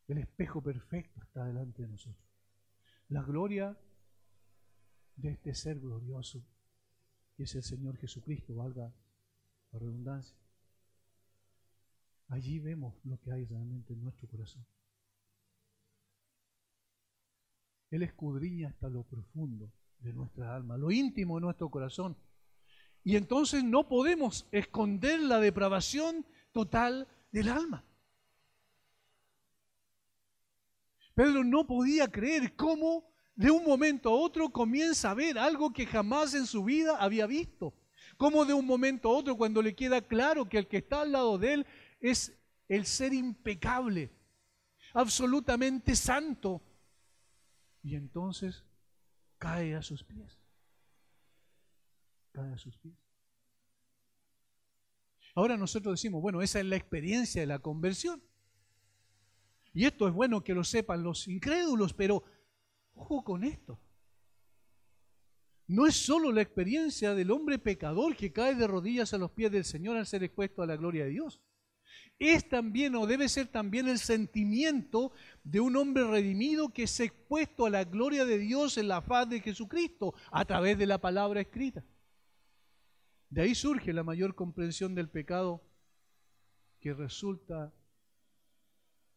El espejo perfecto está delante de nosotros. La gloria de este ser glorioso, que es el Señor Jesucristo, valga la redundancia. Allí vemos lo que hay realmente en nuestro corazón. Él escudriña hasta lo profundo de nuestra alma, lo íntimo de nuestro corazón. Y entonces no podemos esconder la depravación total del alma. Pedro no podía creer cómo de un momento a otro comienza a ver algo que jamás en su vida había visto. Cómo de un momento a otro, cuando le queda claro que el que está al lado de él es el ser impecable, absolutamente santo, y entonces cae a sus pies. Cae a sus pies. Ahora nosotros decimos, bueno, esa es la experiencia de la conversión. Y esto es bueno que lo sepan los incrédulos, pero ojo con esto. No es solo la experiencia del hombre pecador que cae de rodillas a los pies del Señor al ser expuesto a la gloria de Dios. Es también, o debe ser también, el sentimiento de un hombre redimido que es expuesto a la gloria de Dios en la faz de Jesucristo a través de la palabra escrita. De ahí surge la mayor comprensión del pecado, que resulta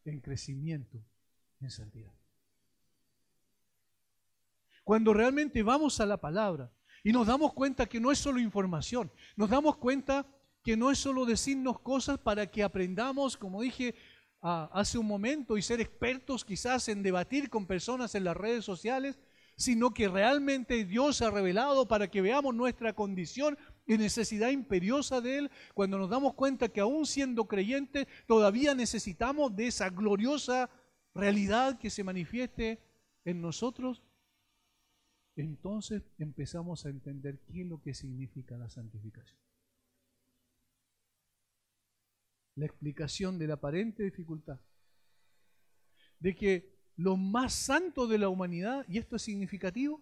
en crecimiento en santidad. Cuando realmente vamos a la palabra y nos damos cuenta que no es solo información, nos damos cuenta que no es solo decirnos cosas para que aprendamos, como dije, hace un momento y ser expertos quizás en debatir con personas en las redes sociales, sino que realmente Dios se ha revelado para que veamos nuestra condición y necesidad imperiosa de Él, cuando nos damos cuenta que aún siendo creyentes todavía necesitamos de esa gloriosa realidad que se manifieste en nosotros. Entonces empezamos a entender qué es lo que significa la santificación. La explicación de la aparente dificultad de que los más santos de la humanidad, y esto es significativo,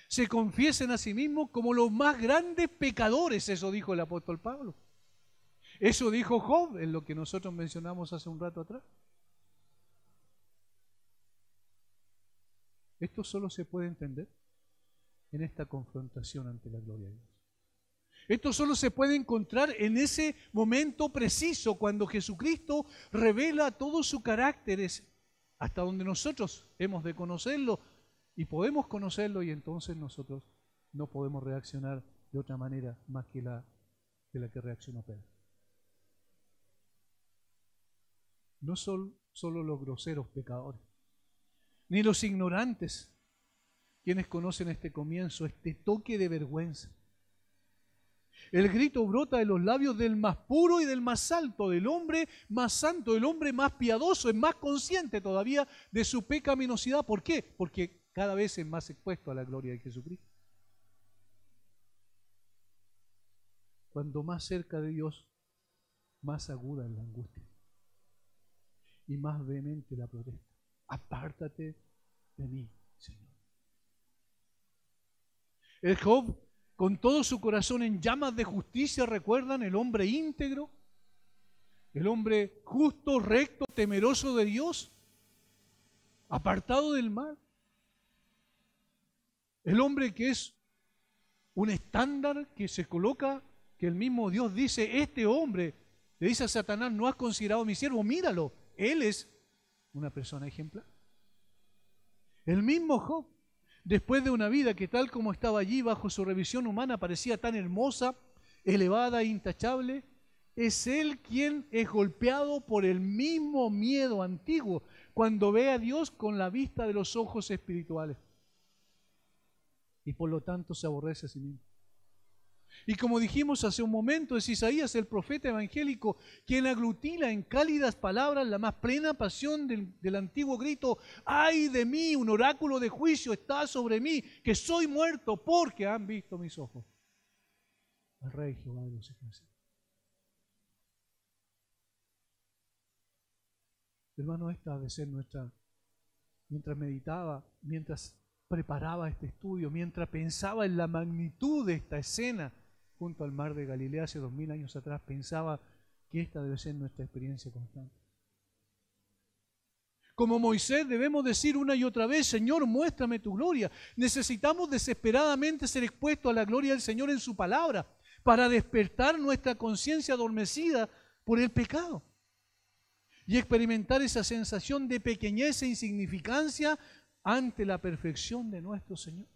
se confiesen a sí mismos como los más grandes pecadores. Eso dijo el apóstol Pablo. Eso dijo Job, en lo que nosotros mencionamos hace un rato atrás. Esto solo se puede entender en esta confrontación ante la gloria de Dios. Esto solo se puede encontrar en ese momento preciso, cuando Jesucristo revela todo su carácter, hasta donde nosotros hemos de conocerlo y podemos conocerlo, y entonces nosotros no podemos reaccionar de otra manera más que de la que reaccionó Pedro. No son solo los groseros pecadores, ni los ignorantes quienes conocen este comienzo, este toque de vergüenza. El grito brota de los labios del más puro y del más alto, del hombre más santo, del hombre más piadoso, es más consciente todavía de su pecaminosidad. ¿Por qué? Porque cada vez es más expuesto a la gloria de Jesucristo. Cuando más cerca de Dios, más aguda es la angustia y más vehemente la protesta. Apártate de mí, Señor. El Job, con todo su corazón en llamas de justicia, recuerdan el hombre íntegro, el hombre justo, recto, temeroso de Dios, apartado del mal. El hombre que es un estándar que se coloca, que el mismo Dios dice, este hombre, le dice a Satanás, no has considerado a mi siervo, míralo, él es una persona ejemplar. El mismo Job, después de una vida que tal como estaba allí bajo su revisión humana parecía tan hermosa, elevada e intachable, es él quien es golpeado por el mismo miedo antiguo cuando ve a Dios con la vista de los ojos espirituales. Y por lo tanto se aborrece a sí mismo. Y como dijimos hace un momento, es Isaías, el profeta evangélico, quien aglutina en cálidas palabras la más plena pasión del antiguo grito: ¡ay de mí! Un oráculo de juicio está sobre mí, que soy muerto porque han visto mis ojos al Rey Jehová de los ejércitos. Hermano, esta ha de ser nuestra, mientras meditaba, mientras preparaba este estudio, mientras pensaba en la magnitud de esta escena junto al mar de Galilea hace 2000 años atrás, pensaba que esta debe ser nuestra experiencia constante. Como Moisés debemos decir una y otra vez: Señor, muéstrame tu gloria. Necesitamos desesperadamente ser expuestos a la gloria del Señor en su palabra para despertar nuestra conciencia adormecida por el pecado y experimentar esa sensación de pequeñez e insignificancia ante la perfección de nuestro Señor.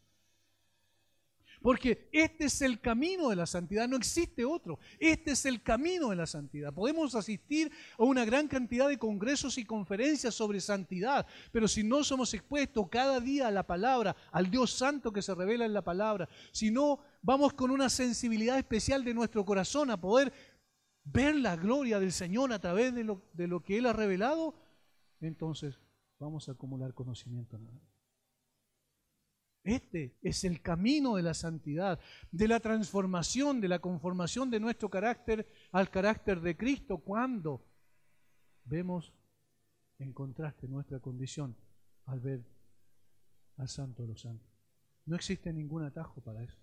Porque este es el camino de la santidad, no existe otro. Este es el camino de la santidad. Podemos asistir a una gran cantidad de congresos y conferencias sobre santidad, pero si no somos expuestos cada día a la palabra, al Dios santo que se revela en la palabra, si no vamos con una sensibilidad especial de nuestro corazón a poder ver la gloria del Señor a través de lo que Él ha revelado, entonces vamos a acumular conocimiento nuevo. Este es el camino de la santidad, de la transformación, de la conformación de nuestro carácter al carácter de Cristo, cuando vemos en contraste nuestra condición al ver al Santo de los Santos. No existe ningún atajo para eso.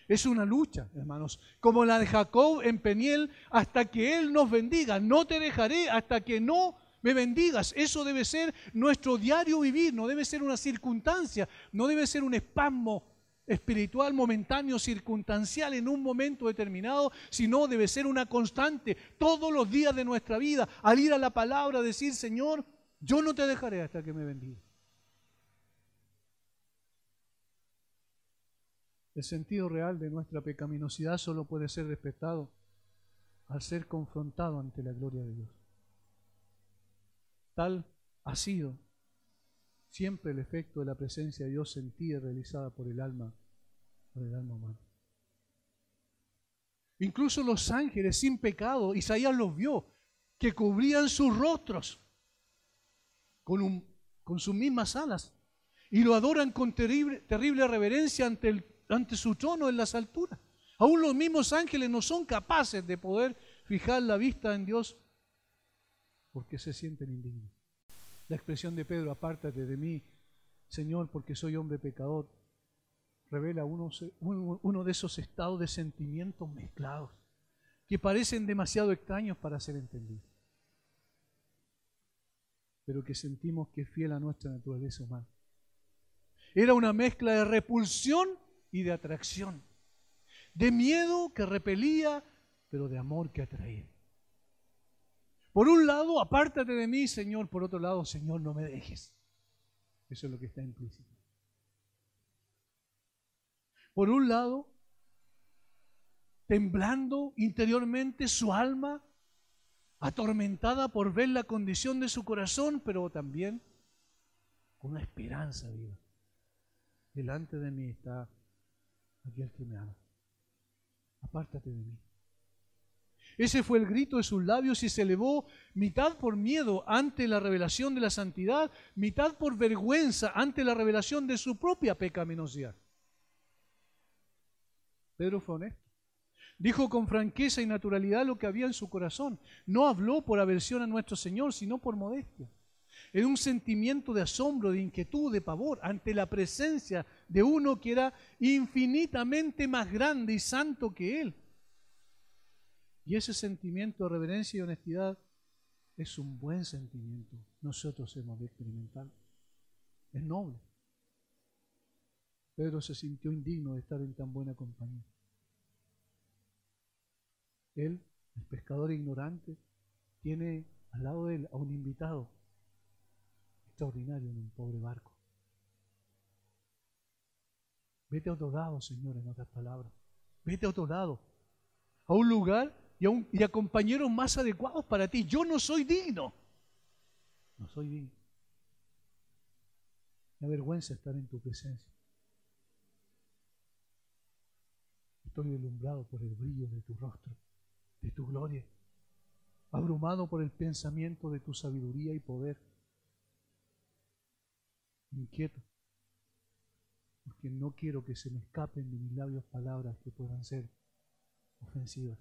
Es una lucha, hermanos, como la de Jacob en Peniel, hasta que Él nos bendiga. No te dejaré hasta que no me bendigas. Eso debe ser nuestro diario vivir, no debe ser una circunstancia, no debe ser un espasmo espiritual momentáneo, circunstancial en un momento determinado, sino debe ser una constante todos los días de nuestra vida, al ir a la palabra, decir: Señor, yo no te dejaré hasta que me bendiga. El sentido real de nuestra pecaminosidad solo puede ser respetado al ser confrontado ante la gloria de Dios. Tal ha sido siempre el efecto de la presencia de Dios sentida y realizada por el alma humana. Incluso los ángeles sin pecado, Isaías los vio, que cubrían sus rostros con sus mismas alas y lo adoran con terrible reverencia ante su trono en las alturas. Aún los mismos ángeles no son capaces de poder fijar la vista en Dios porque se sienten indignos. La expresión de Pedro, apártate de mí, Señor, porque soy hombre pecador, revela uno de esos estados de sentimientos mezclados que parecen demasiado extraños para ser entendidos, pero que sentimos que es fiel a nuestra naturaleza humana. Era una mezcla de repulsión y de atracción, de miedo que repelía, pero de amor que atraía. Por un lado, apártate de mí, Señor. Por otro lado, Señor, no me dejes. Eso es lo que está implícito. Por un lado, temblando interiormente su alma, atormentada por ver la condición de su corazón, pero también con una esperanza viva. Delante de mí está aquel que me ama. Apártate de mí. Ese fue el grito de sus labios y se elevó mitad por miedo ante la revelación de la santidad, mitad por vergüenza ante la revelación de su propia pecaminosidad. Pedro fue honesto. Dijo con franqueza y naturalidad lo que había en su corazón. No habló por aversión a nuestro Señor, sino por modestia. Era un sentimiento de asombro, de inquietud, de pavor ante la presencia de uno que era infinitamente más grande y santo que él. Y ese sentimiento de reverencia y honestidad es un buen sentimiento. Nosotros hemos de experimentarlo. Es noble. Pedro se sintió indigno de estar en tan buena compañía. Él, el pescador ignorante, tiene al lado de él a un invitado extraordinario en un pobre barco. Vete a otro lado, Señor, en otras palabras. Vete a otro lado, a un lugar y a compañeros más adecuados para ti. Yo no soy digno. No soy digno. Me avergüenza estar en tu presencia. Estoy deslumbrado por el brillo de tu rostro, de tu gloria, abrumado por el pensamiento de tu sabiduría y poder, inquieto, porque no quiero que se me escapen de mis labios palabras que puedan ser ofensivas.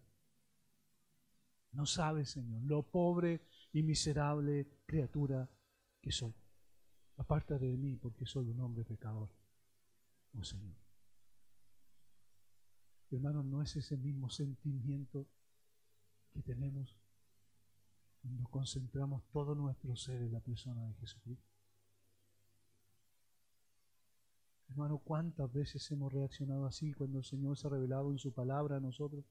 No sabes, Señor, lo pobre y miserable criatura que soy. Apártate de mí porque soy un hombre pecador, oh Señor. Hermanos, ¿no es ese mismo sentimiento que tenemos cuando concentramos todo nuestro ser en la persona de Jesucristo? Hermano, ¿cuántas veces hemos reaccionado así cuando el Señor se ha revelado en su palabra a nosotros?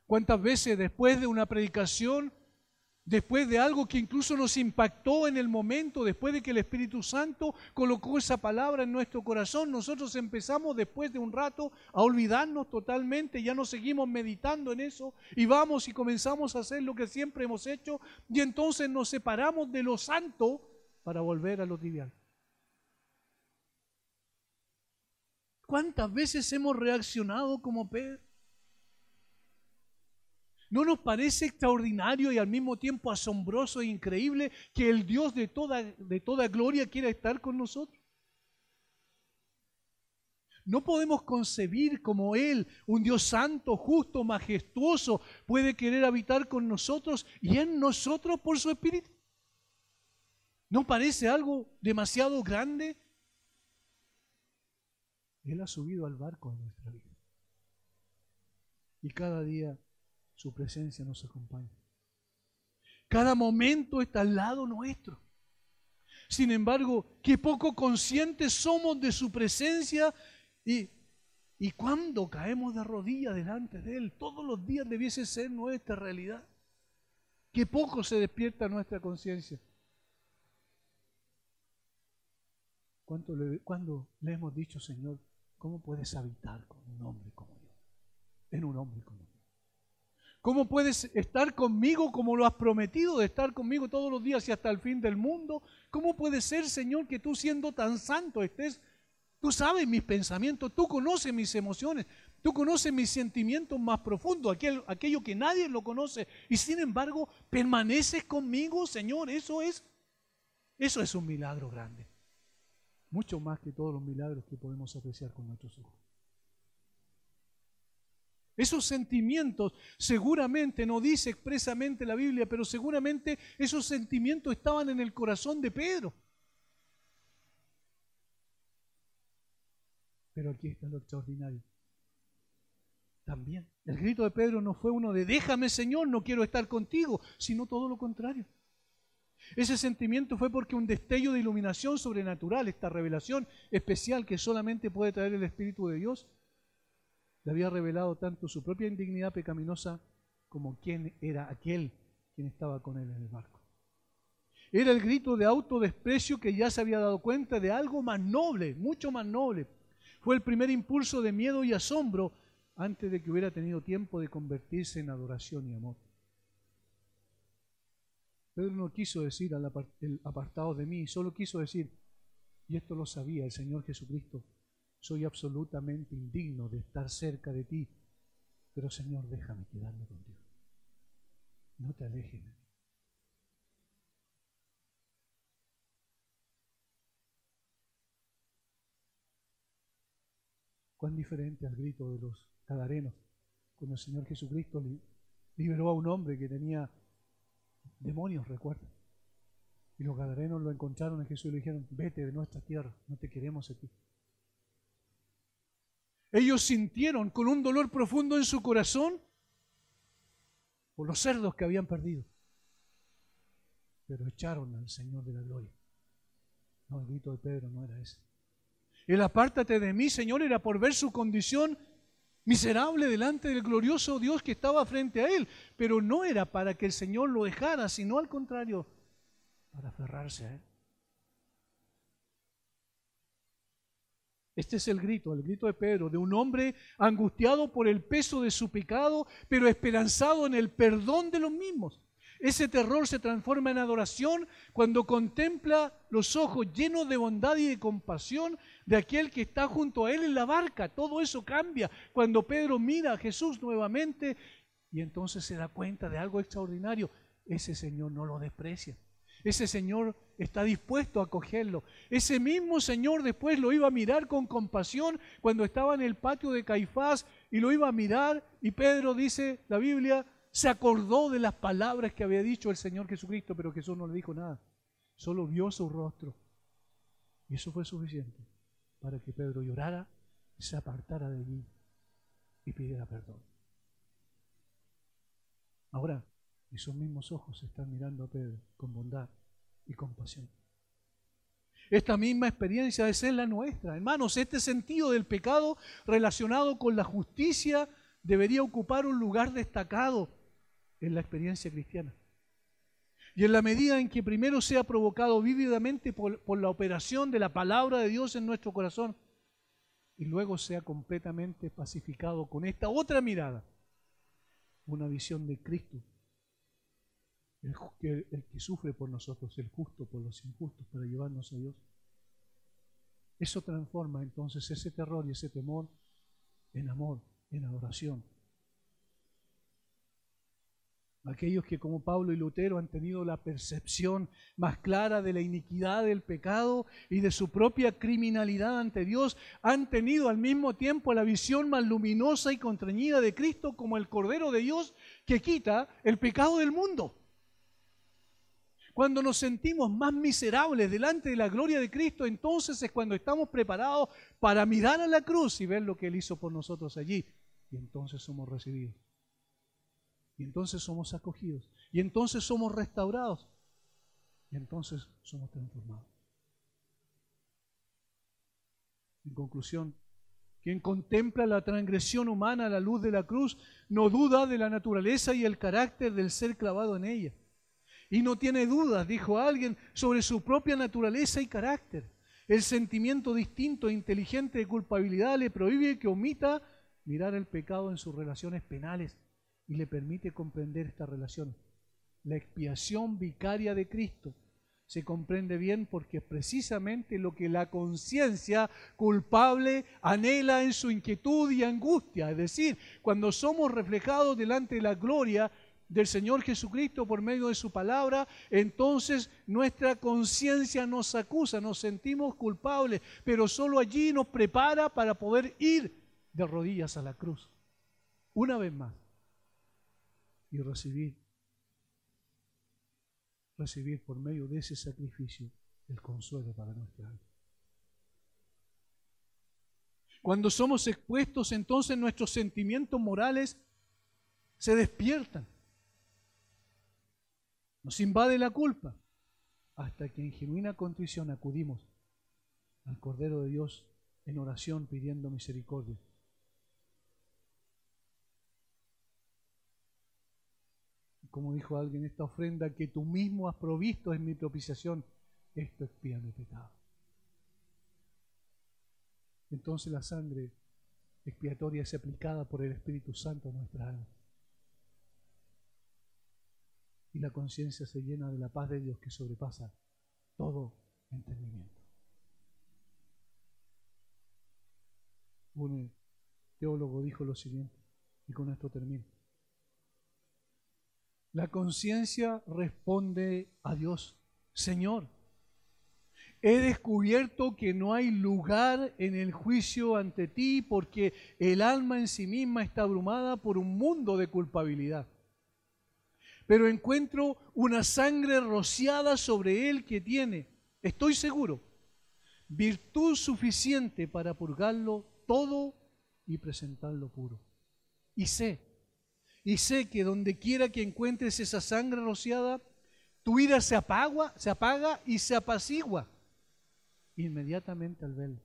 ¿Cuántas veces después de una predicación, después de algo que incluso nos impactó en el momento, después de que el Espíritu Santo colocó esa palabra en nuestro corazón, nosotros empezamos después de un rato a olvidarnos totalmente, ya no seguimos meditando en eso y vamos y comenzamos a hacer lo que siempre hemos hecho y entonces nos separamos de lo santo para volver a lo trivial? ¿Cuántas veces hemos reaccionado como Pedro? ¿No nos parece extraordinario y al mismo tiempo asombroso e increíble que el Dios de toda gloria quiera estar con nosotros? No podemos concebir como Él, un Dios santo, justo, majestuoso, puede querer habitar con nosotros y en nosotros por su Espíritu. ¿No parece algo demasiado grande? Él ha subido al barco de nuestra vida. Y cada día su presencia nos acompaña. Cada momento está al lado nuestro. Sin embargo, qué poco conscientes somos de su presencia y cuando caemos de rodillas delante de Él, todos los días debiese ser nuestra realidad. Qué poco se despierta nuestra conciencia. ¿Cuándo le hemos dicho, Señor, cómo puedes habitar con un hombre como yo? En un hombre como yo. ¿Cómo puedes estar conmigo como lo has prometido de estar conmigo todos los días y hasta el fin del mundo? ¿Cómo puede ser, Señor, que tú siendo tan santo estés? Tú sabes mis pensamientos, tú conoces mis emociones, tú conoces mis sentimientos más profundos, aquello que nadie lo conoce, y sin embargo permaneces conmigo, Señor. Eso es un milagro grande, mucho más que todos los milagros que podemos apreciar con nuestros ojos. Esos sentimientos seguramente, no dice expresamente la Biblia, pero seguramente esos sentimientos estaban en el corazón de Pedro. Pero aquí está lo extraordinario. También, el grito de Pedro no fue uno de déjame, Señor, no quiero estar contigo, sino todo lo contrario. Ese sentimiento fue porque un destello de iluminación sobrenatural, esta revelación especial que solamente puede traer el Espíritu de Dios, le había revelado tanto su propia indignidad pecaminosa como quién era aquel quien estaba con él en el barco. Era el grito de autodesprecio que ya se había dado cuenta de algo más noble, mucho más noble. Fue el primer impulso de miedo y asombro antes de que hubiera tenido tiempo de convertirse en adoración y amor. Pedro no quiso decir apartados de mí, solo quiso decir, y esto lo sabía el Señor Jesucristo, soy absolutamente indigno de estar cerca de ti, pero Señor, déjame quedarme contigo. No te alejes de mí. Cuán diferente al grito de los gadarenos, cuando el Señor Jesucristo liberó a un hombre que tenía demonios, recuerda. Y los gadarenos lo encontraron en Jesús y le dijeron, vete de nuestra tierra, no te queremos aquí. Ellos sintieron con un dolor profundo en su corazón por los cerdos que habían perdido, pero echaron al Señor de la gloria. No, el grito de Pedro no era ese. El apártate de mí, Señor, era por ver su condición miserable delante del glorioso Dios que estaba frente a él, pero no era para que el Señor lo dejara, sino al contrario, para aferrarse a él. Este es el grito de Pedro, de un hombre angustiado por el peso de su pecado, pero esperanzado en el perdón de los mismos. Ese terror se transforma en adoración cuando contempla los ojos llenos de bondad y de compasión de aquel que está junto a él en la barca. Todo eso cambia cuando Pedro mira a Jesús nuevamente y entonces se da cuenta de algo extraordinario. Ese Señor no lo desprecia. Ese Señor está dispuesto a acogerlo. Ese mismo Señor después lo iba a mirar con compasión cuando estaba en el patio de Caifás y lo iba a mirar y Pedro, dice la Biblia, se acordó de las palabras que había dicho el Señor Jesucristo, pero Jesús no le dijo nada. Solo vio su rostro. Y eso fue suficiente para que Pedro llorara, se apartara de allí y pidiera perdón. Ahora, esos mismos ojos están mirando a Pedro con bondad y compasión. Esta misma experiencia es la nuestra. Hermanos, este sentido del pecado relacionado con la justicia debería ocupar un lugar destacado en la experiencia cristiana. Y en la medida en que primero sea provocado vívidamente por la operación de la palabra de Dios en nuestro corazón y luego sea completamente pacificado con esta otra mirada, una visión de Cristo, el que sufre por nosotros, el justo por los injustos para llevarnos a Dios. Eso transforma entonces ese terror y ese temor en amor, en adoración. Aquellos que como Pablo y Lutero han tenido la percepción más clara de la iniquidad del pecado y de su propia criminalidad ante Dios, han tenido al mismo tiempo la visión más luminosa y constreñida de Cristo como el Cordero de Dios que quita el pecado del mundo. Cuando nos sentimos más miserables delante de la gloria de Cristo, entonces es cuando estamos preparados para mirar a la cruz y ver lo que Él hizo por nosotros allí. Y entonces somos recibidos. Y entonces somos acogidos. Y entonces somos restaurados. Y entonces somos transformados. En conclusión, quien contempla la transgresión humana a la luz de la cruz no duda de la naturaleza y el carácter del ser clavado en ella. Y no tiene dudas, dijo alguien, sobre su propia naturaleza y carácter. El sentimiento distinto e inteligente de culpabilidad le prohíbe que omita mirar el pecado en sus relaciones penales y le permite comprender esta relación. La expiación vicaria de Cristo se comprende bien porque es precisamente lo que la conciencia culpable anhela en su inquietud y angustia. Es decir, cuando somos reflejados delante de la gloria del Señor Jesucristo por medio de su palabra, entonces nuestra conciencia nos acusa, nos sentimos culpables, pero solo allí nos prepara para poder ir de rodillas a la cruz, una vez más, y recibir por medio de ese sacrificio el consuelo para nuestra alma. Cuando somos expuestos, entonces nuestros sentimientos morales se despiertan. Nos invade la culpa, hasta que en genuina contrición acudimos al Cordero de Dios en oración pidiendo misericordia. Como dijo alguien, esta ofrenda que tú mismo has provisto es mi propiciación, esto expía mi pecado. Entonces la sangre expiatoria es aplicada por el Espíritu Santo a nuestra alma. Y la conciencia se llena de la paz de Dios que sobrepasa todo entendimiento. Un teólogo dijo lo siguiente, y con esto termino. La conciencia responde a Dios: Señor, he descubierto que no hay lugar en el juicio ante ti porque el alma en sí misma está abrumada por un mundo de culpabilidad. Pero encuentro una sangre rociada sobre él que tiene, estoy seguro, virtud suficiente para purgarlo todo y presentarlo puro. Y sé que donde quiera que encuentres esa sangre rociada, tu ira se apaga y se apacigua inmediatamente al verlo.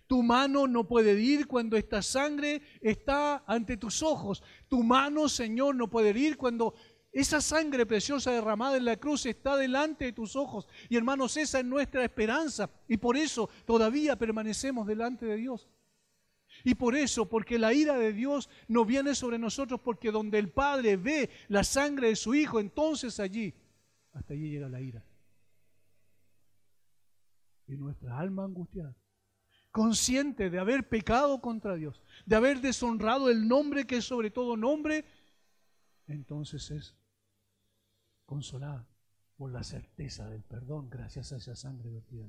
Tu mano no puede herir cuando esta sangre está ante tus ojos. Tu mano, Señor, no puede herir cuando esa sangre preciosa derramada en la cruz está delante de tus ojos. Y hermanos, esa es nuestra esperanza. Y por eso todavía permanecemos delante de Dios. Y por eso, porque la ira de Dios no viene sobre nosotros, porque donde el Padre ve la sangre de su Hijo, entonces hasta allí llega la ira. Y nuestra alma angustiada, consciente de haber pecado contra Dios, de haber deshonrado el nombre que es sobre todo nombre, entonces es consolada por la certeza del perdón gracias a esa sangre vertida.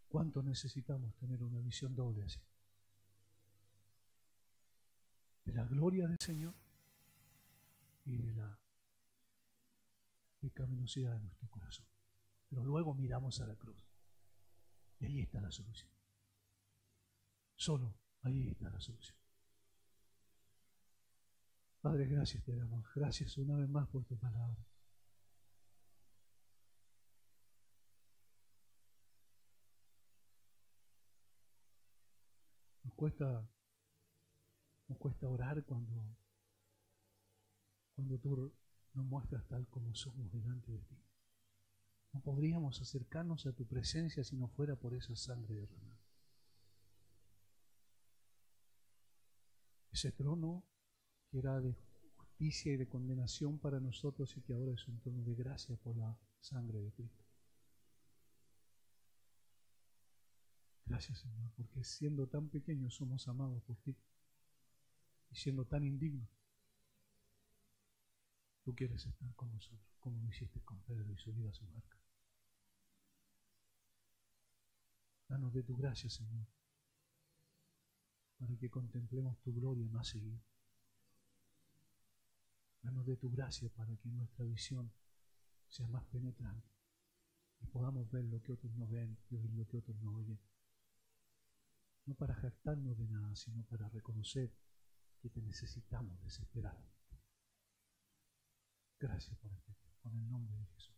¿Cuánto necesitamos tener una visión doble así? De la gloria del Señor y de la pecaminosidad de nuestro corazón. Pero luego miramos a la cruz y ahí está la solución. Solo ahí está la solución. Padre, gracias te damos. Gracias una vez más por tu palabra. Nos cuesta orar cuando tú nos muestras tal como somos delante de ti. No podríamos acercarnos a tu presencia si no fuera por esa sangre derramada. Ese trono que era de justicia y de condenación para nosotros y que ahora es un trono de gracia por la sangre de Cristo. Gracias, Señor, porque siendo tan pequeños somos amados por ti y siendo tan indignos, tú quieres estar con nosotros, como lo hiciste con Pedro y subir a su barca. Danos de tu gracia, Señor, para que contemplemos tu gloria más seguido. Danos de tu gracia para que nuestra visión sea más penetrante y podamos ver lo que otros no ven y oír lo que otros no oyen. No para jactarnos de nada, sino para reconocer que te necesitamos desesperadamente. Gracias por este tiempo, en el nombre de Jesús.